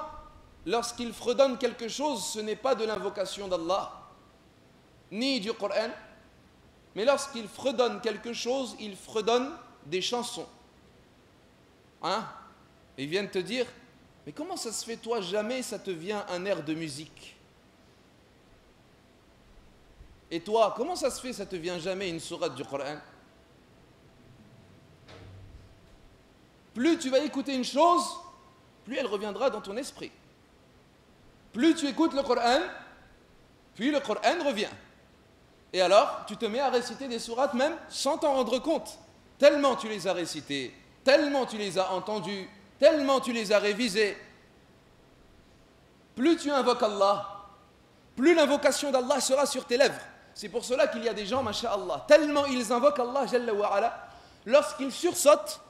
lorsqu'ils fredonnent quelque chose, ce n'est pas de l'invocation d'Allah, ni du Coran, mais lorsqu'ils fredonnent quelque chose, ils fredonnent des chansons. Hein? Ils viennent te dire, mais comment ça se fait, toi, jamais ça te vient un air de musique? Et toi, comment ça se fait, ça te vient jamais une sourate du Coran? Plus tu vas écouter une chose, plus elle reviendra dans ton esprit. Plus tu écoutes le Coran, puis le Coran revient. Et alors, tu te mets à réciter des sourates même sans t'en rendre compte. Tellement tu les as récitées, tellement tu les as entendues, tellement tu les as révisées. Plus tu invoques Allah, plus l'invocation d'Allah sera sur tes lèvres. C'est pour cela qu'il y a des gens, masha'Allah, tellement ils invoquent Allah, Jalla wa Ala, lorsqu'ils sursautent,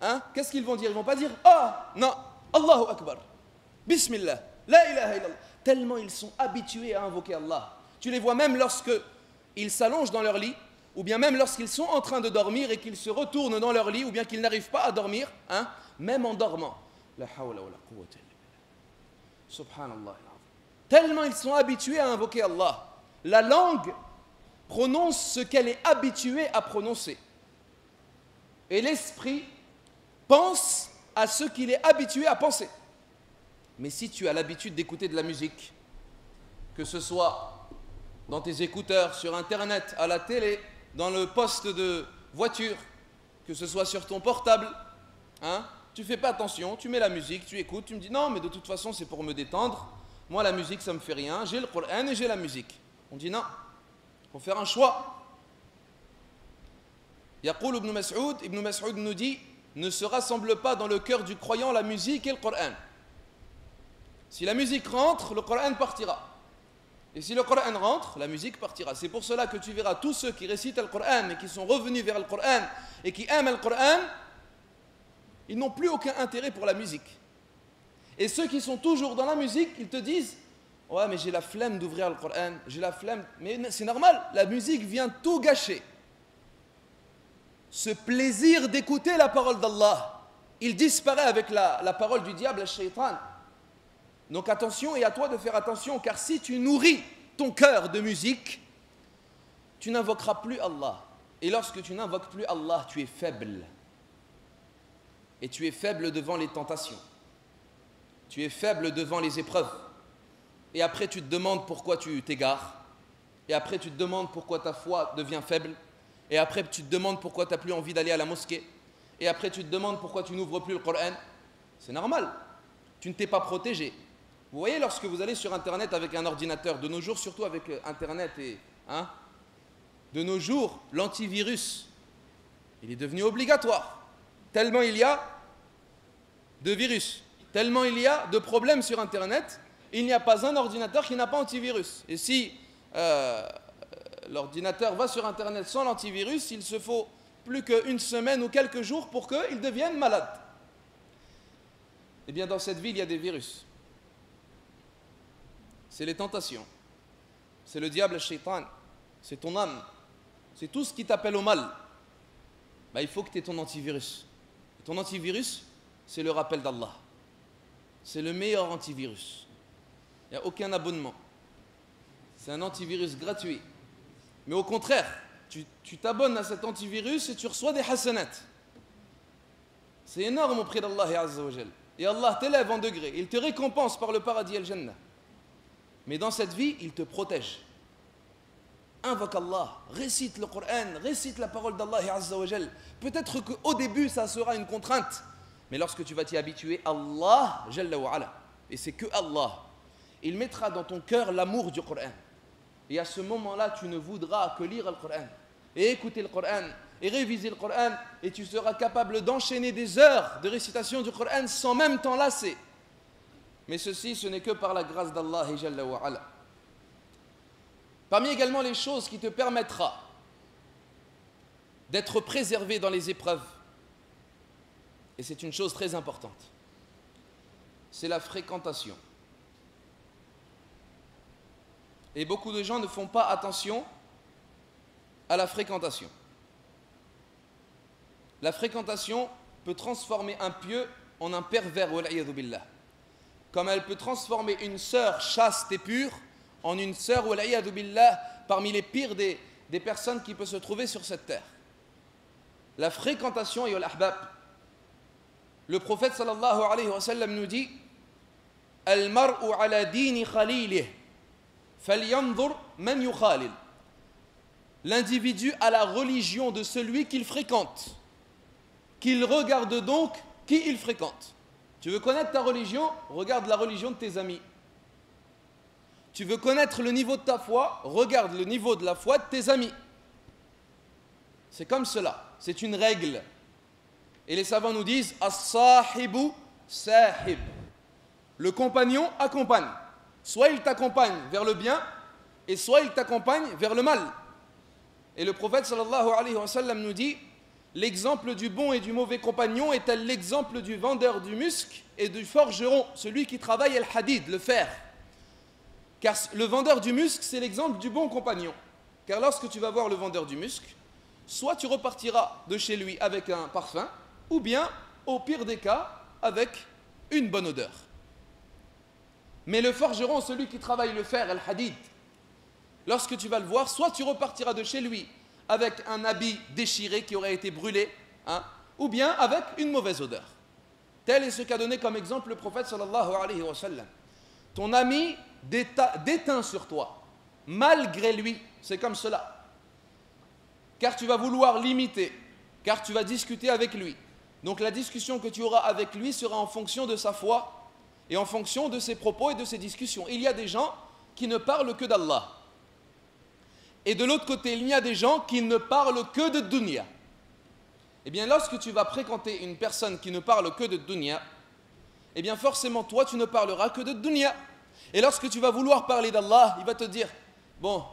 hein, qu'est-ce qu'ils vont dire? Ils ne vont pas dire « Ah, non, Allahu Akbar, Bismillah, La ilaha illallah ». Tellement ils sont habitués à invoquer Allah. Tu les vois même lorsque ils s'allongent dans leur lit, ou bien même lorsqu'ils sont en train de dormir et qu'ils se retournent dans leur lit, ou bien qu'ils n'arrivent pas à dormir, hein, même en dormant. La hawla wa la quwwata illa billah. Subhanallah. Tellement ils sont habitués à invoquer Allah. La langue prononce ce qu'elle est habituée à prononcer. Et l'esprit pense à ce qu'il est habitué à penser. Mais si tu as l'habitude d'écouter de la musique, que ce soit dans tes écouteurs, sur Internet, à la télé, dans le poste de voiture, que ce soit sur ton portable, hein, tu ne fais pas attention, tu mets la musique, tu écoutes, tu me dis non, mais de toute façon c'est pour me détendre, moi la musique ça ne me fait rien, j'ai le Coran et j'ai la musique. On dit non, il faut faire un choix. Yaqul Ibn Mas'ud nous dit, ne se rassemble pas dans le cœur du croyant la musique et le Coran. Si la musique rentre, le Coran partira. Et si le Coran rentre, la musique partira. C'est pour cela que tu verras tous ceux qui récitent le Coran et qui sont revenus vers le Coran et qui aiment le Coran, ils n'ont plus aucun intérêt pour la musique. Et ceux qui sont toujours dans la musique, ils te disent « Ouais, mais j'ai la flemme d'ouvrir le Coran, j'ai la flemme. » Mais c'est normal, la musique vient tout gâcher. Ce plaisir d'écouter la parole d'Allah, il disparaît avec la parole du diable, le shaitan. Donc attention, et à toi de faire attention, car si tu nourris ton cœur de musique, tu n'invoqueras plus Allah. Et lorsque tu n'invoques plus Allah, tu es faible. Et tu es faible devant les tentations. Tu es faible devant les épreuves. Et après tu te demandes pourquoi tu t'égares. Et après tu te demandes pourquoi ta foi devient faible. Et après tu te demandes pourquoi tu n'as plus envie d'aller à la mosquée. Et après tu te demandes pourquoi tu n'ouvres plus le Coran. C'est normal. Tu ne t'es pas protégé. Vous voyez, lorsque vous allez sur Internet avec un ordinateur, de nos jours, surtout avec Internet, de nos jours, l'antivirus, il est devenu obligatoire. Tellement il y a de virus, tellement il y a de problèmes sur Internet, il n'y a pas un ordinateur qui n'a pas antivirus. Et si l'ordinateur va sur Internet sans l'antivirus, il se faut plus qu'une semaine ou quelques jours pour qu'il devienne malade. Eh bien, dans cette vie, il y a des virus. C'est les tentations, c'est le diable, le shaitan, c'est ton âme, c'est tout ce qui t'appelle au mal. Il faut que tu aies ton antivirus. Et ton antivirus, c'est le rappel d'Allah. C'est le meilleur antivirus. Il n'y a aucun abonnement. C'est un antivirus gratuit. Mais au contraire, tu t'abonnes à cet antivirus et tu reçois des hasanat. C'est énorme auprès d'Allah Azza wa Jal. Et Allah t'élève en degré. Il te récompense par le paradis et le Jannah. Mais dans cette vie, il te protège. Invoque Allah, récite le Coran, récite la parole d'Allah Azza wa Jal. Peut-être qu'au début, ça sera une contrainte. Mais lorsque tu vas t'y habituer, Allah, Jalla wa Ala, et c'est que Allah, il mettra dans ton cœur l'amour du Coran. Et à ce moment-là, tu ne voudras que lire le Coran, et écouter le Coran, et réviser le Coran, et tu seras capable d'enchaîner des heures de récitation du Coran sans même t'en lasser. Mais ceci, ce n'est que par la grâce d'Allah Jalla wa Ala. Parmi également les choses qui te permettra d'être préservé dans les épreuves, et c'est une chose très importante, c'est la fréquentation. Et beaucoup de gens ne font pas attention à la fréquentation. La fréquentation peut transformer un pieux en un pervers, wal'iyadhu billah. Comme elle peut transformer une sœur chaste et pure en une sœur, wal'iyadhu billah, parmi les pires des personnes qui peuvent se trouver sur cette terre. La fréquentation, ayyuhal ahbab, le prophète sallallahu alayhi wa sallam nous dit « Al-mar'u ala dini khalilih, falyanzur man yukhalil » L'individu a la religion de celui qu'il fréquente. Qu'il regarde donc qui il fréquente. Tu veux connaître ta religion? Regarde la religion de tes amis. Tu veux connaître le niveau de ta foi? Regarde le niveau de la foi de tes amis. C'est comme cela, c'est une règle. Et les savants nous disent as-sahibu sahib. Le compagnon accompagne. Soit il t'accompagne vers le bien, et soit il t'accompagne vers le mal. Et le prophète sallallahu alayhi wa sallam nous dit l'exemple du bon et du mauvais compagnon est tel l'exemple du vendeur du musc et du forgeron, celui qui travaille al hadid, le fer. Car le vendeur du musc, c'est l'exemple du bon compagnon. Car lorsque tu vas voir le vendeur du musc, soit tu repartiras de chez lui avec un parfum, ou bien, au pire des cas, avec une bonne odeur. Mais le forgeron, celui qui travaille le fer, al hadid, lorsque tu vas le voir, soit tu repartiras de chez lui avec un habit déchiré qui aurait été brûlé, ou bien avec une mauvaise odeur. Tel est ce qu'a donné comme exemple le prophète sallallahu alayhi wa sallam. Ton ami déteint sur toi, malgré lui, c'est comme cela. Car tu vas vouloir l'imiter, car tu vas discuter avec lui. Donc la discussion que tu auras avec lui sera en fonction de sa foi et en fonction de ses propos et de ses discussions. Il y a des gens qui ne parlent que d'Allah. Et de l'autre côté, il y a des gens qui ne parlent que de dunya. Eh bien, lorsque tu vas fréquenter une personne qui ne parle que de dunya, eh bien, forcément, toi, tu ne parleras que de dunya. Et lorsque tu vas vouloir parler d'Allah, il va te dire, bon,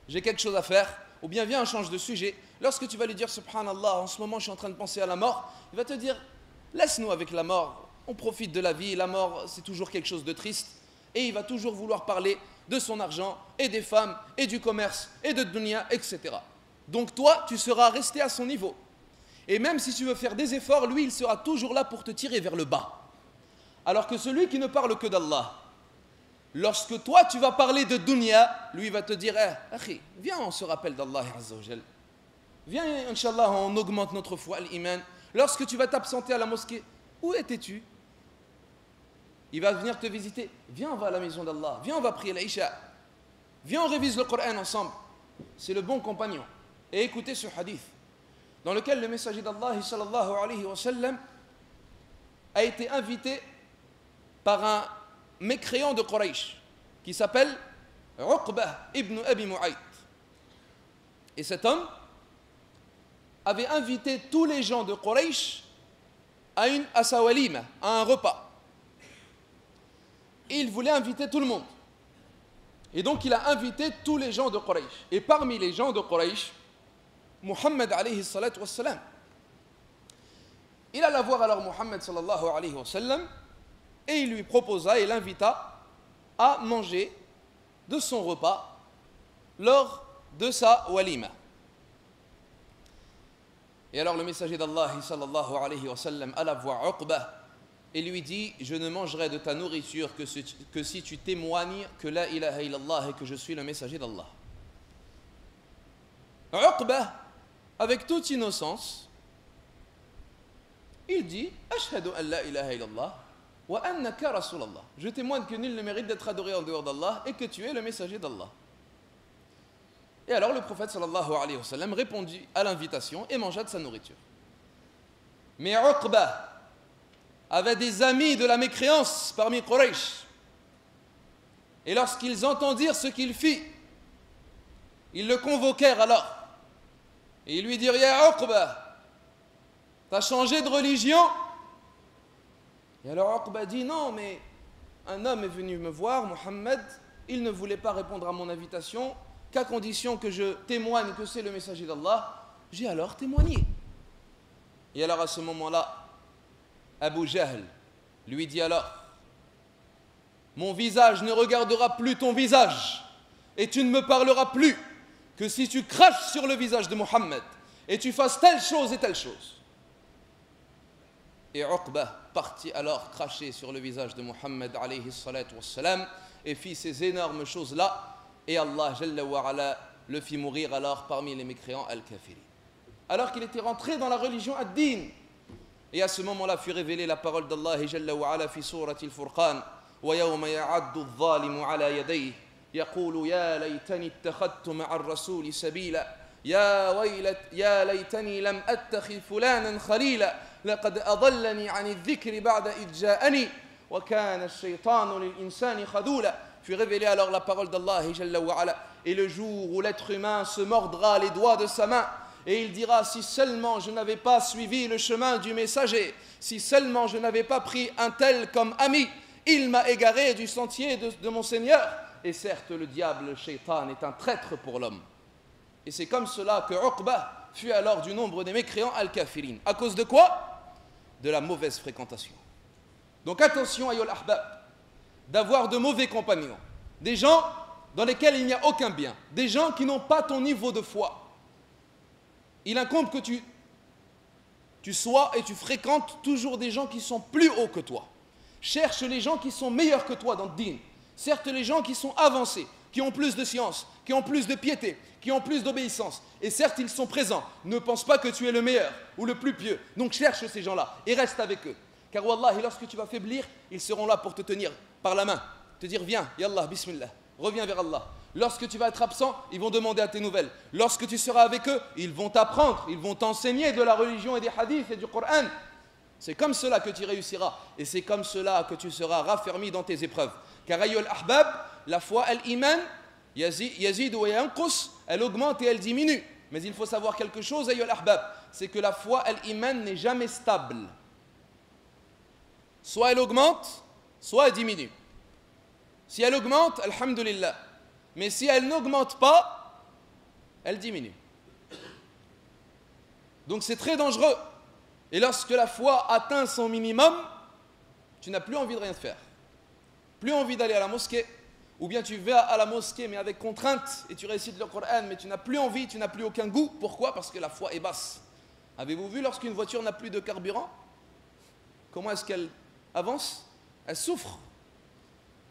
j'ai quelque chose à faire, ou bien viens, on change de sujet. Lorsque tu vas lui dire, subhanallah, en ce moment je suis en train de penser à la mort, il va te dire, laisse-nous avec la mort, on profite de la vie, la mort c'est toujours quelque chose de triste. Et il va toujours vouloir parler de son argent, et des femmes, et du commerce, et de dunya, etc. Donc toi, tu seras resté à son niveau. Et même si tu veux faire des efforts, lui, il sera toujours là pour te tirer vers le bas. Alors que celui qui ne parle que d'Allah, lorsque toi, tu vas parler de dunya, lui, il va te dire, akhi, viens, on se rappelle d'Allah Azza wa Jal. Viens, Inch'Allah, on augmente notre foi, l'iman. Lorsque tu vas t'absenter à la mosquée, où étais-tu? Il va venir te visiter. Viens, on va à la maison d'Allah. Viens, on va prier l'Isha. Viens, on révise le Coran ensemble. C'est le bon compagnon. Et écoutez ce hadith, dans lequel le messager d'Allah, sallallahu alayhi wa sallam, a été invité par un mécréant de Quraysh, qui s'appelle Uqbah ibn Abi Mu'ayt. Et cet homme avait invité tous les gens de Quraysh à sa walima, à un repas. Et il voulait inviter tout le monde. Et donc il a invité tous les gens de Quraysh. Et parmi les gens de Quraysh, Muhammad alayhi salatu wassalam. Il alla voir alors Muhammad sallallahu alayhi wa sallam et il lui proposa et l'invita à manger de son repas lors de sa walima. Et alors le messager d'Allah sallallahu alayhi wa sallam alla voir Uqbah et lui dit, je ne mangerai de ta nourriture que si tu témoignes que la ilaha illallah et que je suis le messager d'Allah. Uqbah, avec toute innocence, il dit, ashhadu an la ilaha illallah wa annaka rasulallah. Je témoigne que nul ne mérite d'être adoré en dehors d'Allah et que tu es le messager d'Allah. Et alors le prophète sallallahu alayhi wa sallam répondit à l'invitation et mangea de sa nourriture. Mais Uqbah avait des amis de la mécréance parmi Quraysh. Et lorsqu'ils entendirent ce qu'il fit, ils le convoquèrent alors. Et ils lui dirent, Ya Uqbah, t'as changé de religion? Et alors Uqbah dit, non, mais un homme est venu me voir, Muhammad, il ne voulait pas répondre à mon invitation, qu'à condition que je témoigne que c'est le messager d'Allah. J'ai alors témoigné. Et alors à ce moment-là, Abu Jahl lui dit alors, mon visage ne regardera plus ton visage et tu ne me parleras plus que si tu craches sur le visage de Muhammad et tu fasses telle chose et telle chose. Et Uqbah partit alors cracher sur le visage de Muhammad alayhi salatu wassalam et fit ces énormes choses-là et Allah Jalla wa Ala le fit mourir alors parmi les mécréants al-kafiri. Alors qu'il était rentré dans la religion ad-din. Et à ce moment-là fut révélée la parole d'Allah Jalla wa Ala fi surati al-Furqan وَيَوْمَ يَعَدُّ الظَّالِمُ عَلَى يَدَيْهِ يَقُولُ يَا لَيْتَنِي اتَّخَذْتُ مَعَ الرَّسُولِ سَبِيلًا يَا لَيْتَنِي لَمْ أَتَّخِذْ فُلَانًا خَلِيلًا لَقَدْ أَضَلَّنِي عَنِ الذِّكْرِ بَعْدَ إِذْ جَاءَنِي وَكَانَ الشَّيْطَانُ لِلْإِنسَانِ خَذُولًا. Fut révélée alors la parole d'Allah Jalla wa Ala. Et le jour où l'être humain se mordra les doigts de sa main et il dira, si seulement je n'avais pas suivi le chemin du messager, si seulement je n'avais pas pris un tel comme ami, il m'a égaré du sentier de mon Seigneur. Et certes, le diable, le shaitan, est un traître pour l'homme. Et c'est comme cela que Uqbah fut alors du nombre des mécréants al-kafirin. À cause de quoi? De la mauvaise fréquentation. Donc attention, ayyul ahbab, d'avoir de mauvais compagnons. Des gens dans lesquels il n'y a aucun bien. Des gens qui n'ont pas ton niveau de foi. Il incombe que tu sois et tu fréquentes toujours des gens qui sont plus hauts que toi. Cherche les gens qui sont meilleurs que toi dans le din. Certes, les gens qui sont avancés, qui ont plus de science, qui ont plus de piété, qui ont plus d'obéissance. Et certes, ils sont présents. Ne pense pas que tu es le meilleur ou le plus pieux. Donc cherche ces gens-là et reste avec eux. Car wallahi, lorsque tu vas faiblir, ils seront là pour te tenir par la main. Te dire, viens, yallah, bismillah, reviens vers Allah. Lorsque tu vas être absent, ils vont demander à tes nouvelles. Lorsque tu seras avec eux, ils vont t'apprendre, ils vont t'enseigner de la religion et des hadiths et du Coran. C'est comme cela que tu réussiras. Et c'est comme cela que tu seras raffermi dans tes épreuves. Car ayyul ahbab, la foi, al-iman, yazid wa yanqus, elle augmente et elle diminue. Mais il faut savoir quelque chose, ayyul ahbab, c'est que la foi, al-iman n'est jamais stable. Soit elle augmente, soit elle diminue. Si elle augmente, alhamdulillah. Mais si elle n'augmente pas, elle diminue. Donc c'est très dangereux. Et lorsque la foi atteint son minimum, tu n'as plus envie de rien faire. Plus envie d'aller à la mosquée. Ou bien tu vas à la mosquée mais avec contrainte et tu récites le Coran mais tu n'as plus envie, tu n'as plus aucun goût. Pourquoi? Parce que la foi est basse. Avez-vous vu lorsqu'une voiture n'a plus de carburant? Comment est-ce qu'elle avance? Elle souffre.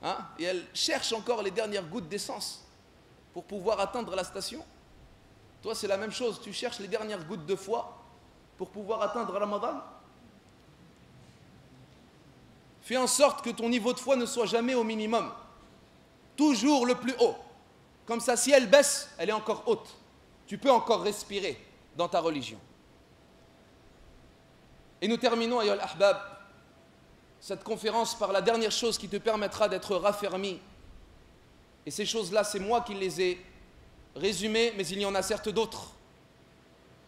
Hein? Et elle cherche encore les dernières gouttes d'essence pour pouvoir atteindre la station. Toi c'est la même chose, tu cherches les dernières gouttes de foi pour pouvoir atteindre Ramadan. Fais en sorte que ton niveau de foi ne soit jamais au minimum. Toujours le plus haut. Comme ça, si elle baisse, elle est encore haute. Tu peux encore respirer dans ta religion. Et nous terminons, ayyuhal ahbab, cette conférence par la dernière chose qui te permettra d'être raffermi. Et ces choses-là, c'est moi qui les ai résumées, mais il y en a certes d'autres.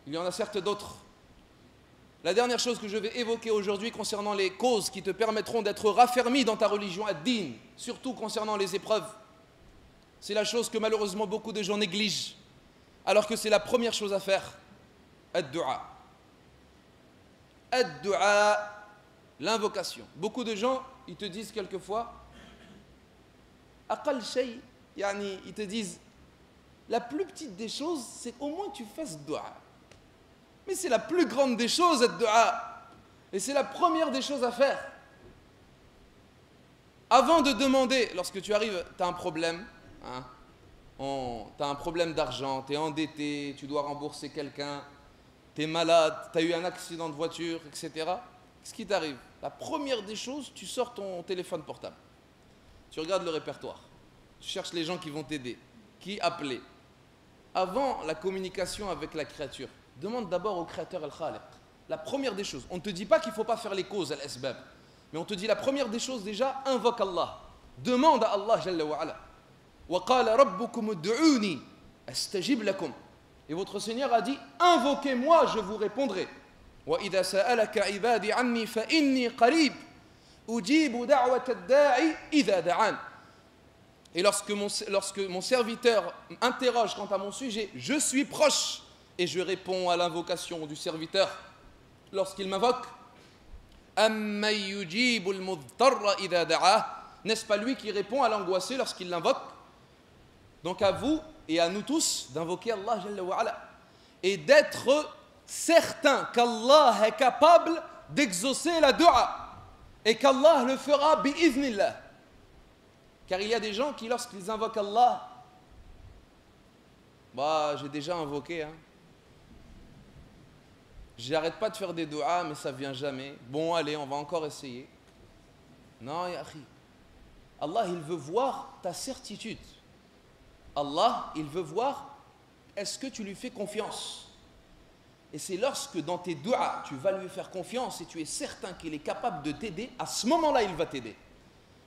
Il y en a certes d'autres. La dernière chose que je vais évoquer aujourd'hui concernant les causes qui te permettront d'être raffermi dans ta religion ad-din, surtout concernant les épreuves, c'est la chose que malheureusement beaucoup de gens négligent, alors que c'est la première chose à faire, ad-du'a. Ad-du'a, l'invocation. Beaucoup de gens, ils te disent quelquefois, aqal shay, yani, ils te disent, la plus petite des choses, c'est au moins que tu fasses du'a. Mais c'est la plus grande des choses, ad-du'a. Et c'est la première des choses à faire. Avant de demander, lorsque tu arrives, tu as un problème, hein, tu as un problème d'argent, tu es endetté, tu dois rembourser quelqu'un, tu es malade, tu as eu un accident de voiture, etc. Qu'est-ce qui t'arrive? La première des choses, tu sors ton téléphone portable. Tu regardes le répertoire. Tu cherches les gens qui vont t'aider. Qui appeler? Avant la communication avec la créature, demande d'abord au créateur al-Khaliq. La première des choses. On ne te dit pas qu'il ne faut pas faire les causes, al-asbab. Mais on te dit la première des choses déjà, invoque Allah. Demande à Allah Jalla wa Ala. Wa qala rabbukum ud'uni astajib lakum. Et votre Seigneur a dit, invoquez-moi, je vous répondrai. Wa idha sa'alaka ibadi anni fa inni qarib ujibu da'wata ad-da'i idha da'an. Et lorsque mon serviteur interroge quant à mon sujet, je suis proche et je réponds à l'invocation du serviteur lorsqu'il m'invoque. Amma yujibul mudtarra idha da'a. N'est-ce pas lui qui répond à l'angoissé lorsqu'il l'invoque? Donc à vous et à nous tous d'invoquer Allah Jalla wa Ala et d'être certain qu'Allah est capable d'exaucer la dua et qu'Allah le fera bi'iznillah. Car il y a des gens qui, lorsqu'ils invoquent Allah, bah, j'ai déjà invoqué, hein. J'arrête pas de faire des duas, mais ça vient jamais. Bon, allez, on va encore essayer. Non, ya akhi. Allah, il veut voir ta certitude. Allah, il veut voir est-ce que tu lui fais confiance. Et c'est lorsque dans tes duas, tu vas lui faire confiance et tu es certain qu'il est capable de t'aider, à ce moment-là, il va t'aider.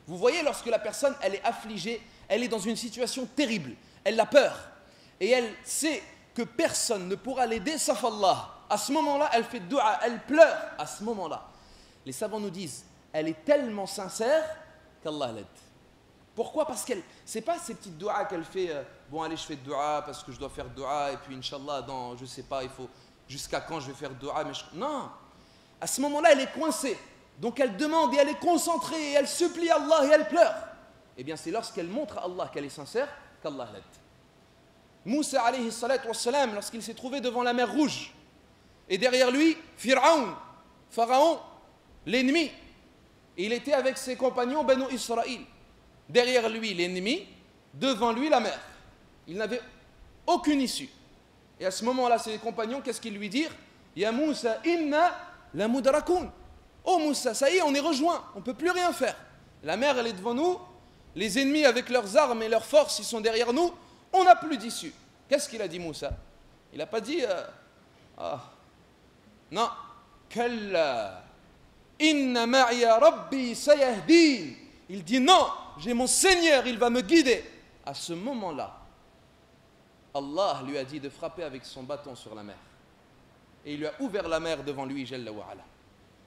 Vous voyez, lorsque la personne, elle est affligée, elle est dans une situation terrible, elle a peur, et elle sait que personne ne pourra l'aider sauf Allah. À ce moment-là, elle fait dua, elle pleure. À ce moment-là, les savants nous disent, elle est tellement sincère qu'Allah l'aide. Pourquoi? Parce qu'elle, c'est pas ces petites duas qu'elle fait, bon allez je fais dua parce que je dois faire dua, et puis Inch'Allah, dans, je sais pas, il faut, jusqu'à quand je vais faire dua, mais non. À ce moment-là, elle est coincée. Donc elle demande et elle est concentrée et elle supplie Allah et elle pleure. Eh bien c'est lorsqu'elle montre à Allah qu'elle est sincère qu'Allah l'aide. Moussa alayhi salatu wassalam, lorsqu'il s'est trouvé devant la mer Rouge, et derrière lui, Pharaon, l'ennemi, il était avec ses compagnons Banu Israël. Derrière lui l'ennemi, devant lui la mer. Il n'avait aucune issue. Et à ce moment-là, ses compagnons, qu'est-ce qu'ils lui dirent? Ya Moussa, inna la mudrakun. Oh Moussa, ça y est, on est rejoint, on ne peut plus rien faire. La mer, elle est devant nous, les ennemis avec leurs armes et leurs forces, ils sont derrière nous, on n'a plus d'issue. Qu'est-ce qu'il a dit Moussa? Il n'a pas dit non, kalla inna ma'iya rabbi sayahdin. Il dit non, j'ai mon Seigneur, il va me guider. À ce moment-là, Allah lui a dit de frapper avec son bâton sur la mer. Et il lui a ouvert la mer devant lui, Jalla wa Ala.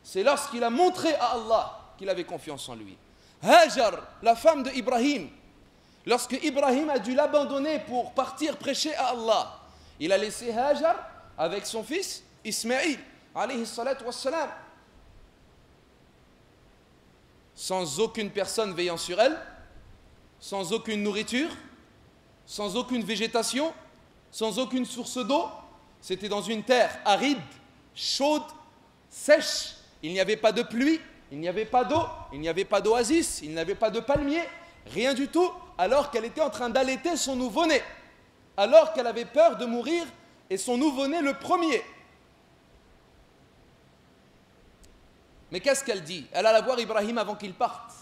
C'est lorsqu'il a montré à Allah qu'il avait confiance en lui. Hajar, la femme d'Ibrahim, lorsque Ibrahim a dû l'abandonner pour partir prêcher à Allah, il a laissé Hajar avec son fils Ismaïl, alayhi salatu wassalam, sans aucune personne veillant sur elle, sans aucune nourriture, sans aucune végétation, sans aucune source d'eau. C'était dans une terre aride, chaude, sèche. Il n'y avait pas de pluie, il n'y avait pas d'eau, il n'y avait pas d'oasis, il n'y avait pas de palmier, rien du tout, alors qu'elle était en train d'allaiter son nouveau-né, alors qu'elle avait peur de mourir, et son nouveau-né le premier. Mais qu'est-ce qu'elle dit? Elle alla voir Ibrahim avant qu'il parte.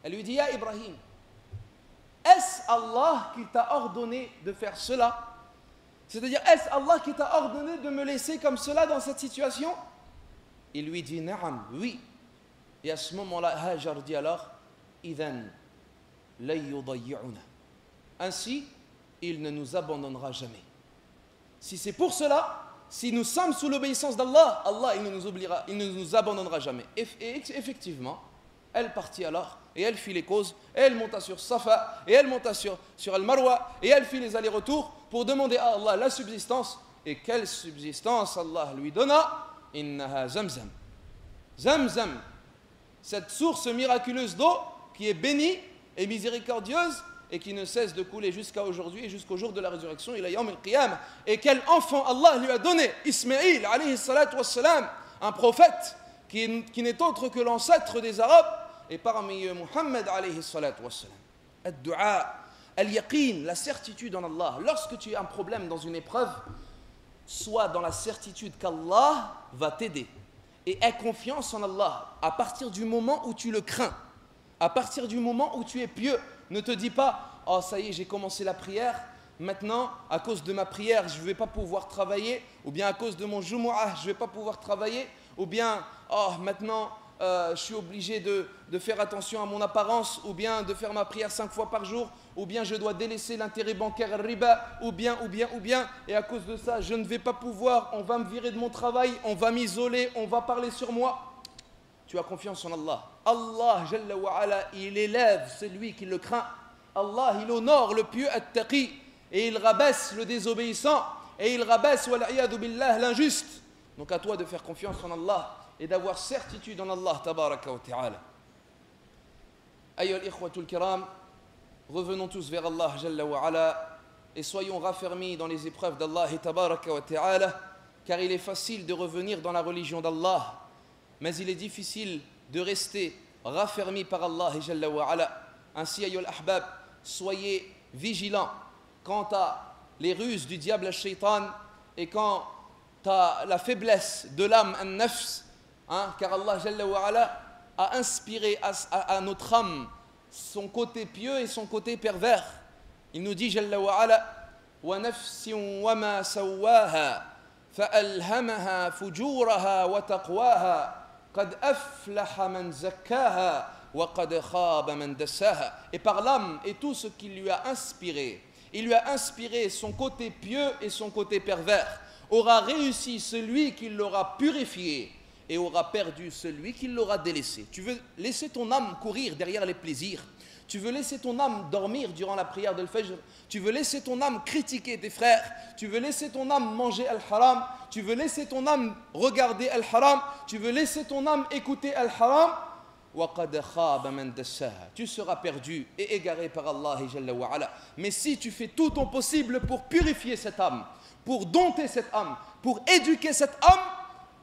Elle lui dit, ya Ibrahim, est-ce Allah qui t'a ordonné de faire cela? C'est-à-dire, est-ce Allah qui t'a ordonné de me laisser comme cela dans cette situation? Il lui dit, Naam, oui. Et à ce moment-là, Hajar dit alors, Idhan, la yudayya'una. Ainsi, il ne nous abandonnera jamais. Si c'est pour cela, si nous sommes sous l'obéissance d'Allah, Allah, il ne nous abandonnera jamais. Et effectivement, elle partit alors, et elle fit les causes, et elle monta sur Safa, et elle monta sur Al-Marwa, et elle fit les allers-retours pour demander à Allah la subsistance. Et quelle subsistance Allah lui donna? Innaha Zamzam. Zamzam, cette source miraculeuse d'eau qui est bénie et miséricordieuse et qui ne cesse de couler jusqu'à aujourd'hui et jusqu'au jour de la résurrection, ila yawm al-qiyamah. Et quel enfant Allah lui a donné? Ismaïl, alayhi salatu wassalam, un prophète qui n'est autre que l'ancêtre des Arabes, et parmi eux Muhammad, alayhi salatu wassalam. Ad-du'a, al-yaqin, la certitude en Allah. Lorsque tu as un problème dans une épreuve, sois dans la certitude qu'Allah va t'aider. Et aie confiance en Allah à partir du moment où tu le crains, à partir du moment où tu es pieux. Ne te dis pas, oh ça y est, j'ai commencé la prière, maintenant, à cause de ma prière, je ne vais pas pouvoir travailler, ou bien à cause de mon Jumu'ah, je ne vais pas pouvoir travailler, ou bien, oh maintenant, je suis obligé de faire attention à mon apparence, ou bien de faire ma prière 5 fois par jour, ou bien je dois délaisser l'intérêt bancaire riba, ou bien, et à cause de ça, je ne vais pas pouvoir, on va me virer de mon travail, on va m'isoler, on va parler sur moi. Tu as confiance en Allah. Allah, Jalla wa Ala, il élève celui qui le craint. Allah, il honore le pieux at-taqi, et il rabaisse le désobéissant, et il rabaisse, wal'iyadu billah, l'injuste. Donc à toi de faire confiance en Allah, et d'avoir certitude en Allah, tabaraka wa ta'ala. Ayyuhal ikhwatul kiram, revenons tous vers Allah, Jalla wa Ala, et soyons raffermis dans les épreuves d'Allah, tabaraka wa ta'ala, car il est facile de revenir dans la religion d'Allah, mais il est difficile de rester raffermi par Allah Jalla wa Ala. Ainsi, ayyul ahbab, soyez vigilants quant à les ruses du diable al-shaytan et quant à la faiblesse de l'âme an-nafs, car Allah Jalla wa Ala a inspiré à notre âme son côté pieux et son côté pervers. Il nous dit Jalla wa Ala, wa nafsin wa ma sawaha fa alhamaha fujuraha wa taqwaha. Et par l'âme et tout ce qu'il lui a inspiré, il lui a inspiré son côté pieux et son côté pervers. Aura réussi celui qui l'aura purifié et aura perdu celui qui l'aura délaissé. Tu veux laisser ton âme courir derrière les plaisirs, tu veux laisser ton âme dormir durant la prière de l'Fajr, tu veux laisser ton âme critiquer tes frères, tu veux laisser ton âme manger al-haram, tu veux laisser ton âme regarder al-haram, tu veux laisser ton âme écouter al-haram, tu seras perdu et égaré par Allah Jalla wa Ala. Mais si tu fais tout ton possible pour purifier cette âme, pour dompter cette âme, pour éduquer cette âme,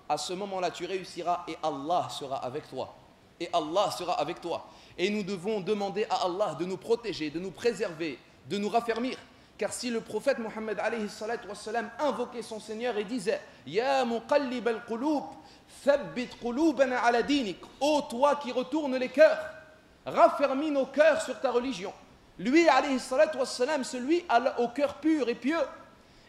à ce moment-là tu réussiras et Allah sera avec toi. Et Allah sera avec toi. Et nous devons demander à Allah de nous protéger, de nous préserver, de nous raffermir. Car si le prophète Mohammed alayhi salatu wassalam invoquait son Seigneur et disait Ya muqallib al-qulub, thabbit qulubana ala dinik. Ô toi qui retournes les cœurs, raffermis nos cœurs sur ta religion. Lui alayhi salatu wassalam, celui au cœur pur et pieux,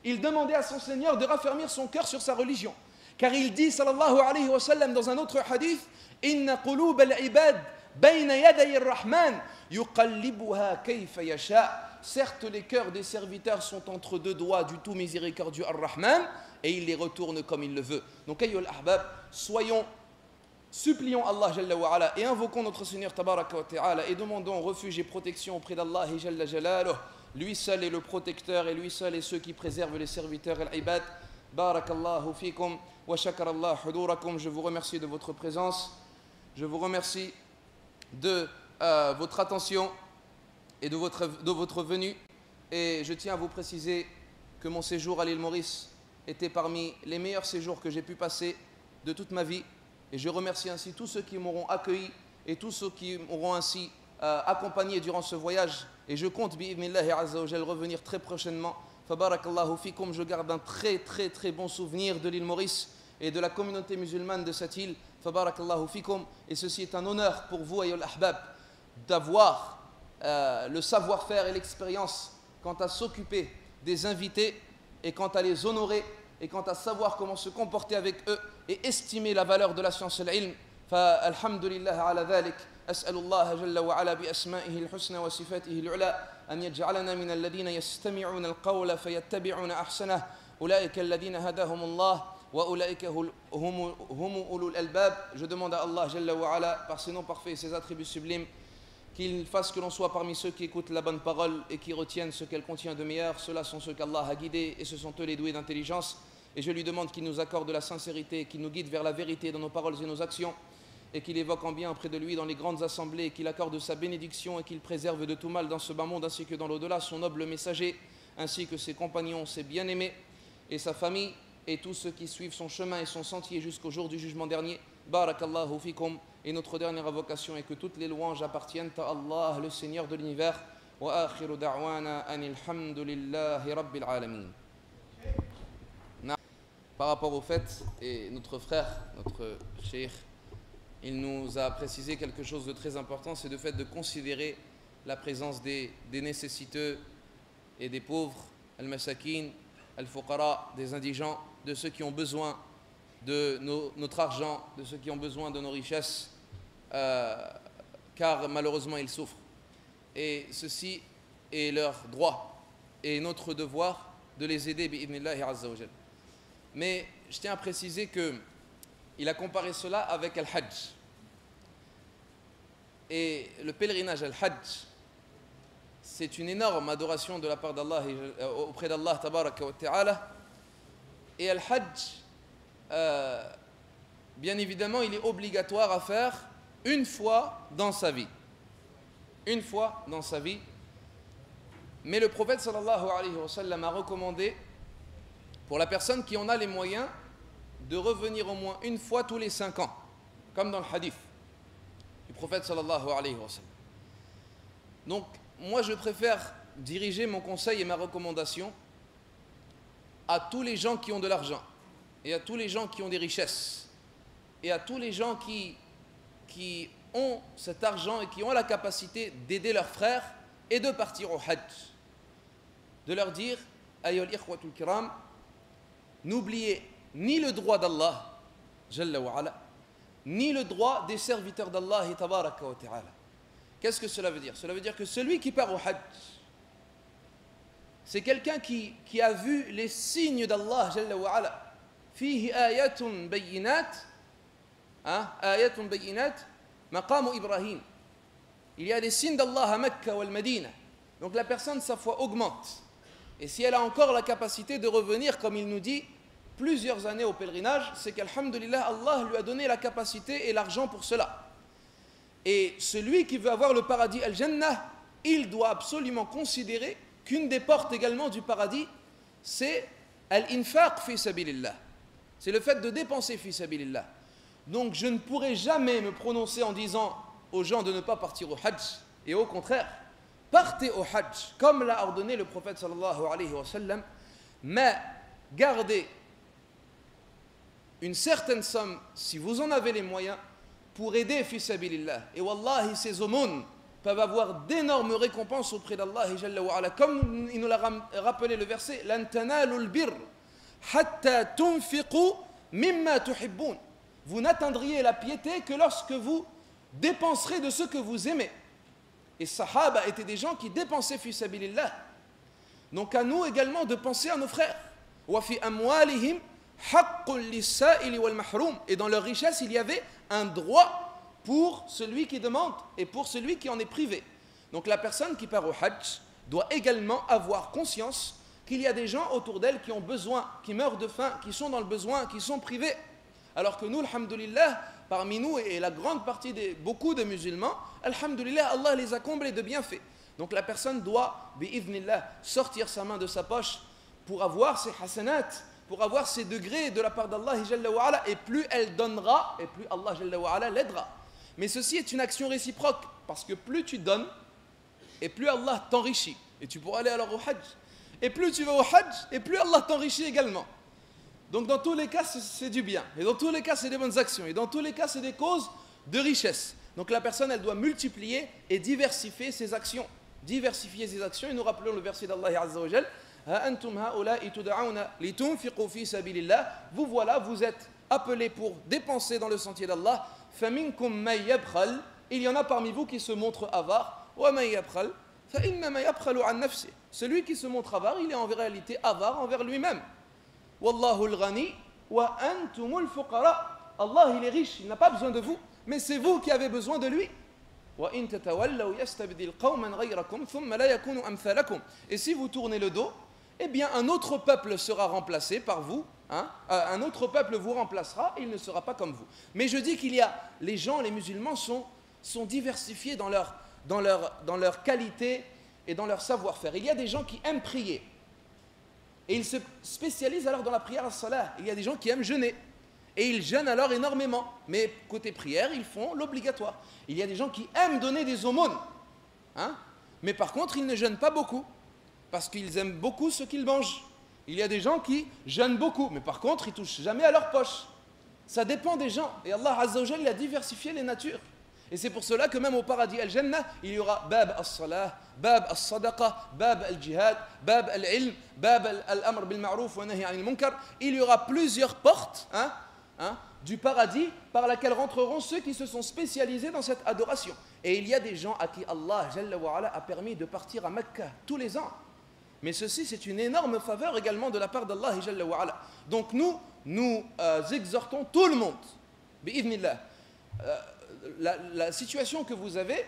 il demandait à son Seigneur de raffermir son cœur sur sa religion. Car il dit sallallahu alayhi wa sallam dans un autre hadith Inna qulub al-ibad bayna yaday ar-Rahman yuqallibuha kayfa yasha. Certes, les cœurs des serviteurs sont entre deux doigts du tout miséricordieux ar-Rahman et il les retourne comme il le veut. Donc, ayyul ahbab, soyons Supplions Allah Jalla wa Ala et invoquons notre Seigneur Tabaraka wa Ta'ala et demandons refuge et protection auprès d'Allah Jalla Jalaluh. Lui seul est le protecteur et lui seul est ceux qui préservent les serviteurs et l'ibad. Barakallahu fikum wa shakarallah hudurakum. Je vous remercie de votre présence. Je vous remercie de votre attention et de votre venue. Et je tiens à vous préciser que mon séjour à l'île Maurice était parmi les meilleurs séjours que j'ai pu passer de toute ma vie. Et je remercie ainsi tous ceux qui m'auront accueilli et tous ceux qui m'auront ainsi accompagné durant ce voyage. Et je compte, bi'idhnillahi azza wa jal, revenir très prochainement. Fabarakallahu fikum, je garde un très bon souvenir de l'île Maurice et de la communauté musulmane de cette île. Fabarakallahu fikum. Et ceci est un honneur pour vous, ayyul ahbab, d'avoir le savoir-faire et l'expérience quant à s'occuper des invités et quant à les honorer et quant à savoir comment se comporter avec eux et estimer la valeur de la science et l'ilm. Alhamdulillah ala dhalik. أسأل الله جل وعلا بأسمائه الحسنى وصفاته العلى أن يجعلنا من الذين يستمعون القول فيتبعون أحسنه أولئك الذين هداهم الله وأولئك هم أولو الألباب. Je demande à Allah جل وعلا par ses noms parfaits et ses attributs sublimes qu'il fasse que l'on soit parmi ceux qui écoutent la bonne parole et qui retiennent ce qu'elle contient de meilleur. Ceux-là sont ceux qu'Allah a guidés et ce sont eux les doués d'intelligence. Et je lui demande qu'il nous accorde de la sincérité, qu'il nous guide vers la vérité dans nos paroles et nos actions, et qu'il évoque en bien auprès de lui dans les grandes assemblées, et qu'il accorde sa bénédiction et qu'il préserve de tout mal dans ce bas monde ainsi que dans l'au-delà son noble messager, ainsi que ses compagnons, ses bien-aimés et sa famille, et tous ceux qui suivent son chemin et son sentier jusqu'au jour du jugement dernier. Barakallahu fikum. Et notre dernière invocation est que toutes les louanges appartiennent à Allah, le Seigneur de l'univers. Wa akhiru da'wana anil hamdulillahi rabbil alamin. Par rapport au fait, et notre frère, notre cheikh, il nous a précisé quelque chose de très important, c'est le fait de considérer la présence des nécessiteux et des pauvres, al-masakin, al-fuqara, des indigents, de ceux qui ont besoin de notre argent, de ceux qui ont besoin de nos richesses, car malheureusement ils souffrent. Et ceci est leur droit et notre devoir de les aider, bi'idhnillahi azza wa jal. Mais je tiens à préciser qu'il a comparé cela avec Al-Hajj. Et le pèlerinage Al-Hajj, c'est une énorme adoration de la part d'Allah auprès d'Allah tabaraka wa ta'ala. Et Al-Hajj, bien évidemment, il est obligatoire à faire une fois dans sa vie. Une fois dans sa vie. Mais le prophète sallallahu alayhi wa sallam a recommandé, pour la personne qui en a les moyens, de revenir au moins une fois tous les 5 ans, comme dans le hadith du prophète sallallahu alayhi wa sallam. Donc, moi je préfère diriger mon conseil et ma recommandation à tous les gens qui ont de l'argent, et à tous les gens qui ont des richesses, et à tous les gens qui ont cet argent et qui ont la capacité d'aider leurs frères et de partir au Hajj. De leur dire, ayyul ikhwatul kiram, n'oubliez ni le droit d'Allah, Jalla wa ala, ni le droit des serviteurs d'Allah, tabaraka wa ta'ala. Qu'est-ce que cela veut dire? Cela veut dire que celui qui part au Hajj, c'est quelqu'un qui a vu les signes d'Allah, Jalla wa ala. Fihi ayatun bayyinat, ayatun bayyinat, maqamu Ibrahim. Il y a des signes d'Allah à Mecca ou al Medina. Donc la personne, sa foi augmente. Et si elle a encore la capacité de revenir, comme il nous dit, plusieurs années au pèlerinage, c'est qu'alhamdulillah, Allah lui a donné la capacité et l'argent pour cela. Et celui qui veut avoir le paradis al-Jannah, il doit absolument considérer qu'une des portes également du paradis, c'est al-infaq fi sabilillah. C'est le fait de dépenser fi sabilillah. Donc je ne pourrai jamais me prononcer en disant aux gens de ne pas partir au Hajj. Et au contraire, partez au Hajj, comme l'a ordonné le prophète sallallahu alayhi wa sallam, mais gardez une certaine somme, si vous en avez les moyens, pour aider fi sabilillah. Et wallahi, ces aumônes peuvent avoir d'énormes récompenses auprès d'Allah Jalla wa ala. Comme il nous l'a rappelé le verset, lan tanalul birr hatta tunfiqu mimma tuhibbun. Vous n'atteindriez la piété que lorsque vous dépenserez de ce que vous aimez. Et Sahaba étaient des gens qui dépensaient fi sabilillah. Donc à nous également de penser à nos frères. Wa fi amwalihim haqqun lis-sa'ili wal mahrum. Et dans leur richesse, il y avait un droit pour celui qui demande et pour celui qui en est privé. Donc la personne qui part au Hajj doit également avoir conscience qu'il y a des gens autour d'elle qui ont besoin, qui meurent de faim, qui sont dans le besoin, qui sont privés. Alors que nous, alhamdoulilah, parmi nous et la grande partie beaucoup de musulmans, alhamdoulilah, Allah les a comblés de bienfaits. Donc la personne doit, bi'idhnillah, sortir sa main de sa poche pour avoir ses hasanat, pour avoir ses degrés de la part d'Allah Jalla wa Ala, et plus elle donnera, et plus Allah Jalla wa Ala l'aidera. Mais ceci est une action réciproque, parce que plus tu donnes, et plus Allah t'enrichit. Et tu pourras aller alors au Hajj. Et plus tu vas au Hajj, et plus Allah t'enrichit également. Donc dans tous les cas, c'est du bien. Et dans tous les cas, c'est des bonnes actions. Et dans tous les cas, c'est des causes de richesse. Donc la personne, elle doit multiplier et diversifier ses actions. Diversifier ses actions. Et nous rappelons le verset d'Allah Azza wa Jal. Vous voilà, vous êtes appelés pour dépenser dans le sentier d'Allah. Il y en a parmi vous qui se montrent avares. Celui qui se montre avare, il est en réalité avare envers lui-même. Wallahu al-ghani wa antumul fuqara. Allah, il est riche, il n'a pas besoin de vous, mais c'est vous qui avez besoin de lui. Et si vous tournez le dos, eh bien un autre peuple sera remplacé par vous, hein? Un autre peuple vous remplacera et il ne sera pas comme vous. Mais je dis qu'il y a, les gens, les musulmans sont diversifiés dans leur qualité et dans leur savoir-faire. Il y a des gens qui aiment prier et ils se spécialisent alors dans la prière à salat. Il y a des gens qui aiment jeûner et ils jeûnent alors énormément, mais côté prière, ils font l'obligatoire. Il y a des gens qui aiment donner des aumônes, hein? Mais par contre, ils ne jeûnent pas beaucoup parce qu'ils aiment beaucoup ce qu'ils mangent. Il y a des gens qui jeûnent beaucoup, mais par contre, ils touchent jamais à leur poche. Ça dépend des gens. Et Allah Azza wa Jalla, il a diversifié les natures. Et c'est pour cela que même au paradis Al-Jannah, il y aura Bab al-Salah, Bab al-Sadaqa, Bab al-Jihad, Bab al-Ilm, Bab al-Amr bil-Ma'ruf wa Nahi anil Munkar. Il y aura plusieurs portes du paradis par laquelle rentreront ceux qui se sont spécialisés dans cette adoration. Et il y a des gens à qui Allah Jalla wa Ala a permis de partir à Mecca tous les ans. Mais ceci, c'est une énorme faveur également de la part d'Allah Jalla wa Ala. Donc nous exhortons tout le monde, bi'idhnillah, la situation que vous avez,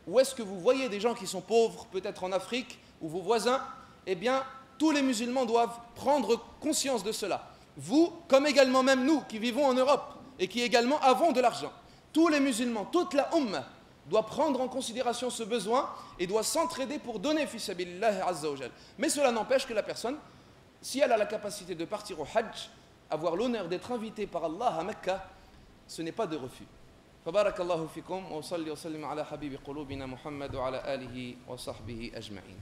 où est-ce que vous voyez des gens qui sont pauvres, peut-être en Afrique, ou vos voisins, eh bien, tous les musulmans doivent prendre conscience de cela. Vous, comme également même nous, qui vivons en Europe, et qui également avons de l'argent, tous les musulmans, toute la Ummah, doit prendre en considération ce besoin et doit s'entraider pour donner fi sabilillah azza wa jal. Mais cela n'empêche que la personne, si elle a la capacité de partir au Hajj, avoir l'honneur d'être invitée par Allah à Mecca, ce n'est pas de refus. فبارك الله فيكم وصلي وسلم على حبيب قلوبنا محمد وعلى آله وصحبه أجمعين.